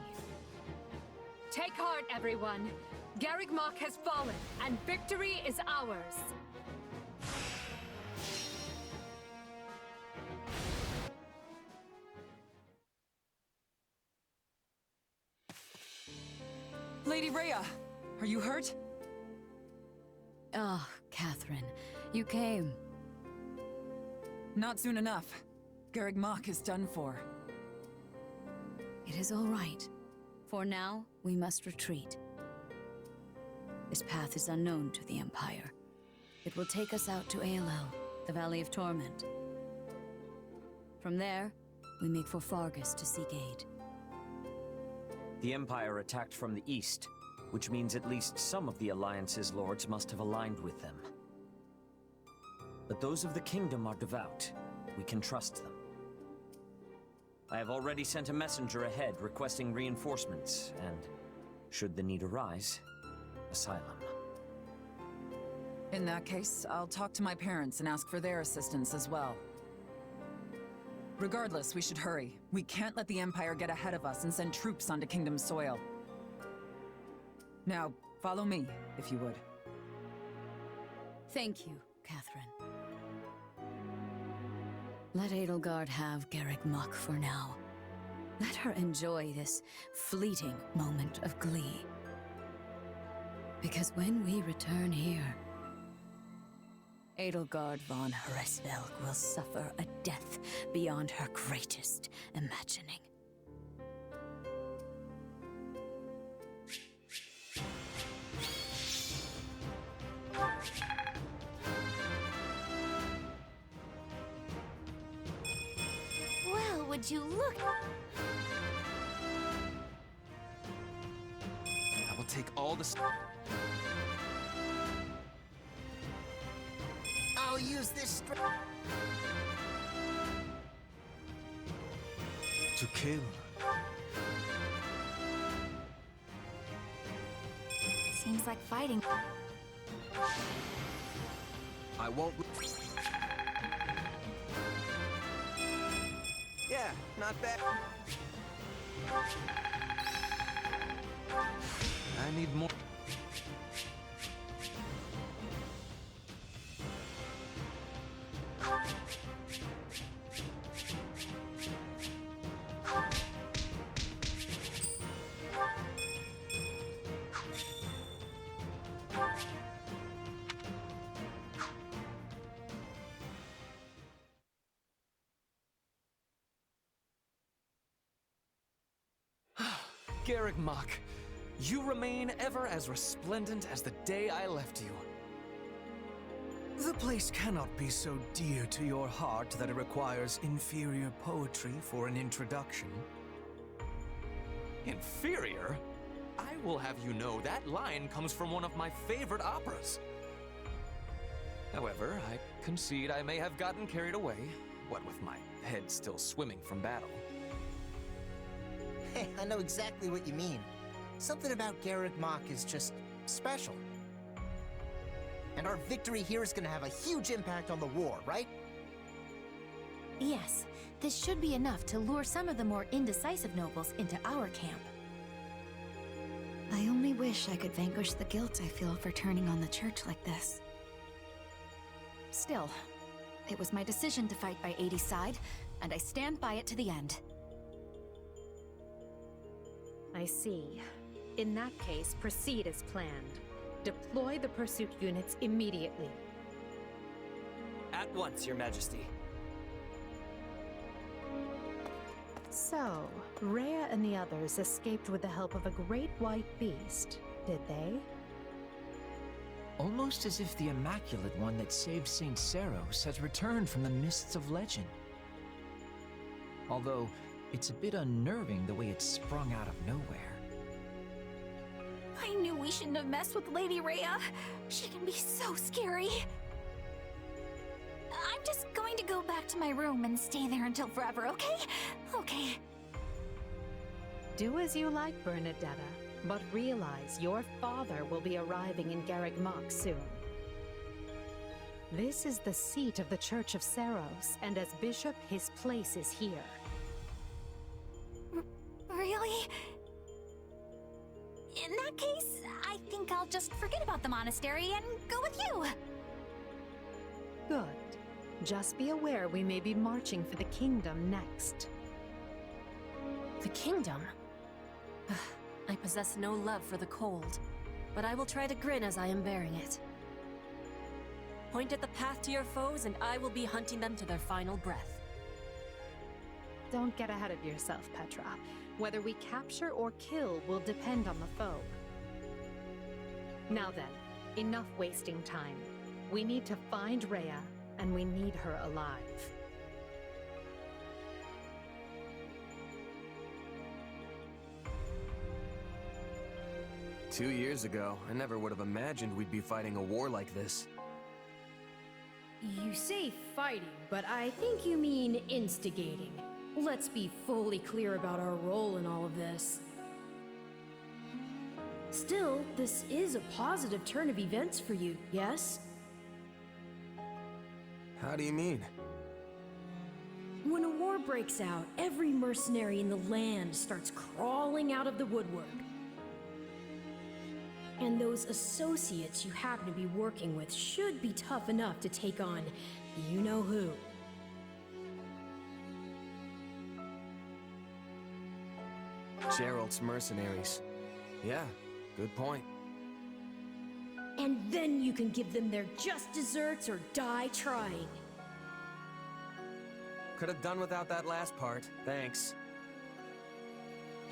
Take heart, everyone! Garreg Mach has fallen, and victory is ours! Lady Rhea, are you hurt? Ah, Catherine, you came. Not soon enough. Garreg Mach is done for. It is all right. For now, we must retreat. This path is unknown to the Empire. It will take us out to Aelel, the Valley of Torment. From there, we make for Fargus to seek aid. The Empire attacked from the east, which means at least some of the Alliance's lords must have aligned with them. But those of the Kingdom are devout. We can trust them. I have already sent a messenger ahead requesting reinforcements, and, should the need arise, asylum. In that case, I'll talk to my parents and ask for their assistance as well. Regardless, we should hurry. We can't let the Empire get ahead of us and send troops onto Kingdom soil. Now, follow me, if you would. Thank you, Catherine. Let Edelgard have Garreg Mach for now. Let her enjoy this fleeting moment of glee. Because when we return here, Edelgard von Hresvelg will suffer a death beyond her greatest imagining. would you look? I will take all the... I'll use this To kill. Seems like fighting. I won't... Yeah, not bad. I need more... Garreg Mach, you remain ever as resplendent as the day I left you. The place cannot be so dear to your heart that it requires inferior poetry for an introduction. Inferior? I will have you know that line comes from one of my favorite operas. However, I concede I may have gotten carried away, what with my head still swimming from battle. Hey, I know exactly what you mean. Something about Garreg Mach is just special. And our victory here is gonna have a huge impact on the war, right? Yes, this should be enough to lure some of the more indecisive nobles into our camp. I only wish I could vanquish the guilt I feel for turning on the church like this. Still, it was my decision to fight by 80's side, and I stand by it to the end. I see. In that case, proceed as planned. Deploy the pursuit units immediately. At once, Your Majesty. So, Rhea and the others escaped with the help of a great white beast, did they? Almost as if the Immaculate One that saved St. Seros has returned from the mists of legend. Although, it's a bit unnerving the way it sprung out of nowhere. I knew we shouldn't have messed with Lady Rhea. She can be so scary. I'm just going to go back to my room and stay there until forever, okay? Okay. Do as you like, Bernadetta, but realize your father will be arriving in Garreg Mach soon. This is the seat of the Church of Seros, and as bishop, his place is here. Really? In that case, I think I'll just forget about the monastery and go with you. Good. Just be aware we may be marching for the kingdom next. The kingdom? I possess no love for the cold, but I will try to grin as I am bearing it. Point at the path to your foes, and I will be hunting them to their final breath. Don't get ahead of yourself, Petra. Whether we capture or kill will depend on the foe. Now then, enough wasting time. We need to find Rhea, and we need her alive. Two years ago, I never would have imagined we'd be fighting a war like this. You say fighting, but I think you mean instigating. Let's be fully clear about our role in all of this. Still, this is a positive turn of events for you, yes? How do you mean? When a war breaks out, every mercenary in the land starts crawling out of the woodwork. And those associates you happen to be working with should be tough enough to take on you-know-who. Gerald's mercenaries. Yeah, good point. And then you can give them their just desserts or die trying. Could have done without that last part, thanks.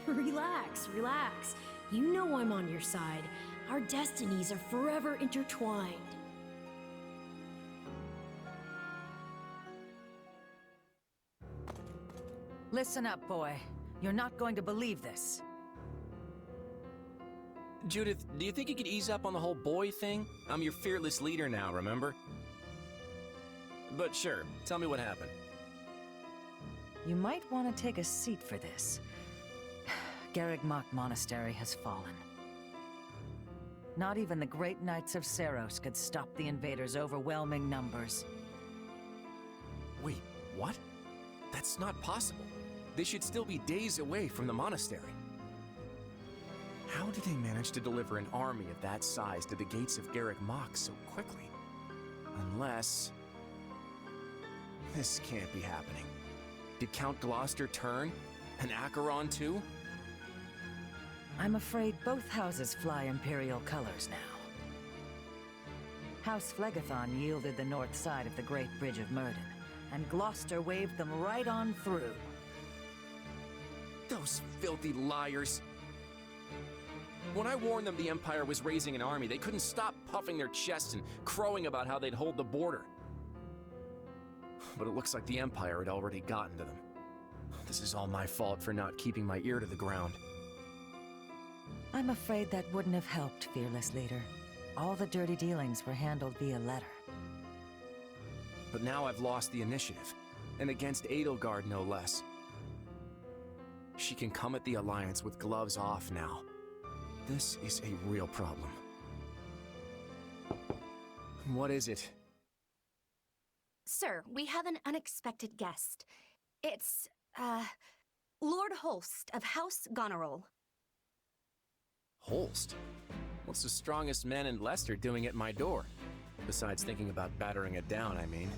Relax, relax. You know I'm on your side. Our destinies are forever intertwined. Listen up, boy. You're not going to believe this. Judith, do you think you could ease up on the whole boy thing? I'm your fearless leader now, remember? But sure, tell me what happened. You might want to take a seat for this. Garreg-Mach Monastery has fallen. Not even the great knights of Seiros could stop the invaders' overwhelming numbers. Wait, what? That's not possible. They should still be days away from the monastery. How did they manage to deliver an army of that size to the gates of Garreg-Mach so quickly? Unless... This can't be happening. Did Count Gloucester turn? And Acheron too? I'm afraid both houses fly Imperial colors now. House Phlegethon yielded the north side of the Great Bridge of Myrden, and Gloucester waved them right on through. Those filthy liars! When I warned them the Empire was raising an army, they couldn't stop puffing their chests and crowing about how they'd hold the border. But it looks like the Empire had already gotten to them. This is all my fault for not keeping my ear to the ground. I'm afraid that wouldn't have helped, fearless leader. All the dirty dealings were handled via letter. But now I've lost the initiative, and against Edelgard no less. She can come at the Alliance with gloves off now. This is a real problem. What is it? Sir, we have an unexpected guest. It's, Lord Holst of House Goneril. Holst? What's the strongest man in Leicester doing at my door? Besides thinking about battering it down, I mean.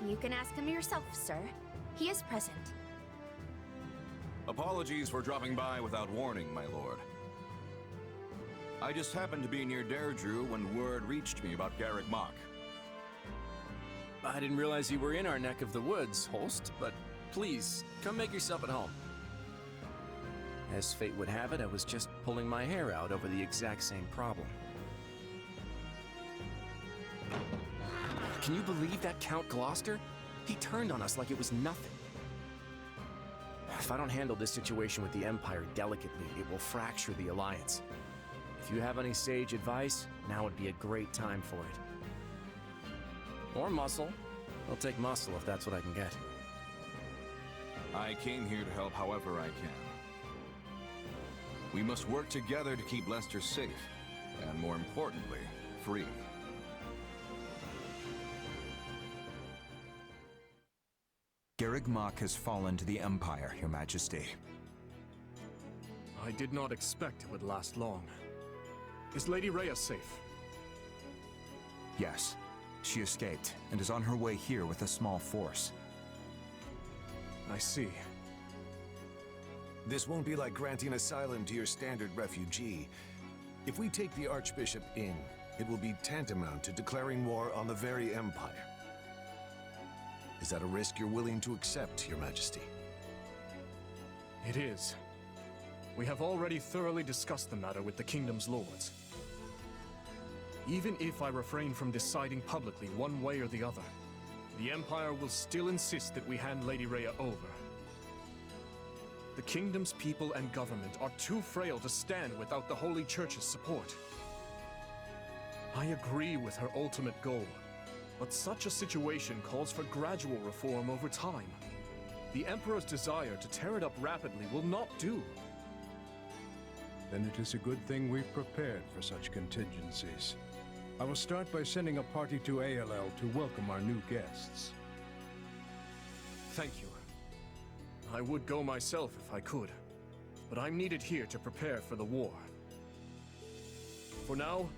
You can ask him yourself, sir. He is present. Apologies for dropping by without warning, my lord. I just happened to be near Deirdre when word reached me about Garreg-Mach. I didn't realize you were in our neck of the woods, Holst, but please, come make yourself at home. As fate would have it, I was just pulling my hair out over the exact same problem. Can you believe that Count Gloucester? He turned on us like it was nothing. If I don't handle this situation with the Empire delicately, it will fracture the Alliance. If you have any sage advice, now would be a great time for it. Or muscle. I'll take muscle if that's what I can get. I came here to help however I can. We must work together to keep Leicester safe, and more importantly, free. Garreg-Mach has fallen to the Empire, Your Majesty. I did not expect it would last long. Is Lady Rhea safe? Yes. She escaped, and is on her way here with a small force. I see. This won't be like granting asylum to your standard refugee. If we take the Archbishop in, it will be tantamount to declaring war on the very Empire. Is that a risk you're willing to accept, Your Majesty? It is. We have already thoroughly discussed the matter with the Kingdom's lords. Even if I refrain from deciding publicly one way or the other, the Empire will still insist that we hand Lady Rhea over. The Kingdom's people and government are too frail to stand without the Holy Church's support. I agree with her ultimate goal, but such a situation calls for gradual reform over time. The Emperor's desire to tear it up rapidly will not do. Then it is a good thing we've prepared for such contingencies. I will start by sending a party to ALL to welcome our new guests. Thank you. I would go myself if I could, but I'm needed here to prepare for the war. For now,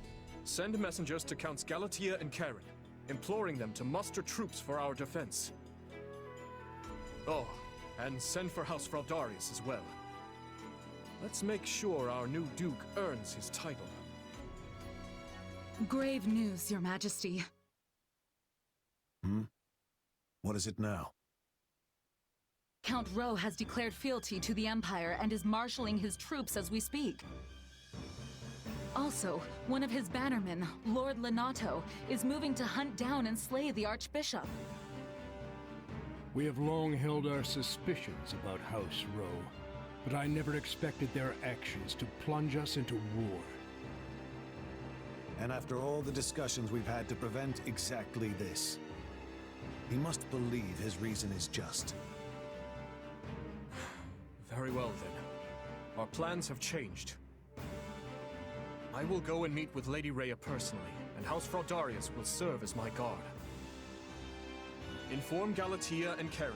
send messengers to Counts Galatea and Karen, imploring them to muster troops for our defense. Oh, and send for House Fraldarius as well. Let's make sure our new Duke earns his title. Grave news, Your Majesty. What is it now? Count Rowe has declared fealty to the Empire and is marshaling his troops as we speak. Also, one of his bannermen, Lord Lenato, is moving to hunt down and slay the Archbishop. We have long held our suspicions about House Rowe, but I never expected their actions to plunge us into war. And after all the discussions we've had to prevent exactly this, he must believe his reason is just. Very well, then. Our plans have changed. I will go and meet with Lady Rhea personally, and House Fraudarius will serve as my guard. Inform Galatea and Karen.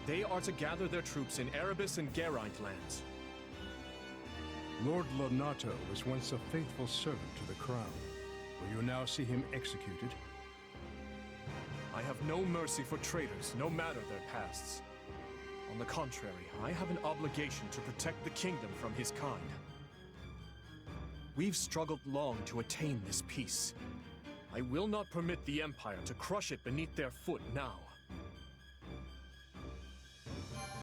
They are to gather their troops in Erebus and Geraint lands. Lord Lonato was once a faithful servant to the crown. Will you now see him executed? I have no mercy for traitors, no matter their pasts. On the contrary, I have an obligation to protect the kingdom from his kind. We've struggled long to attain this peace. I will not permit the Empire to crush it beneath their foot now.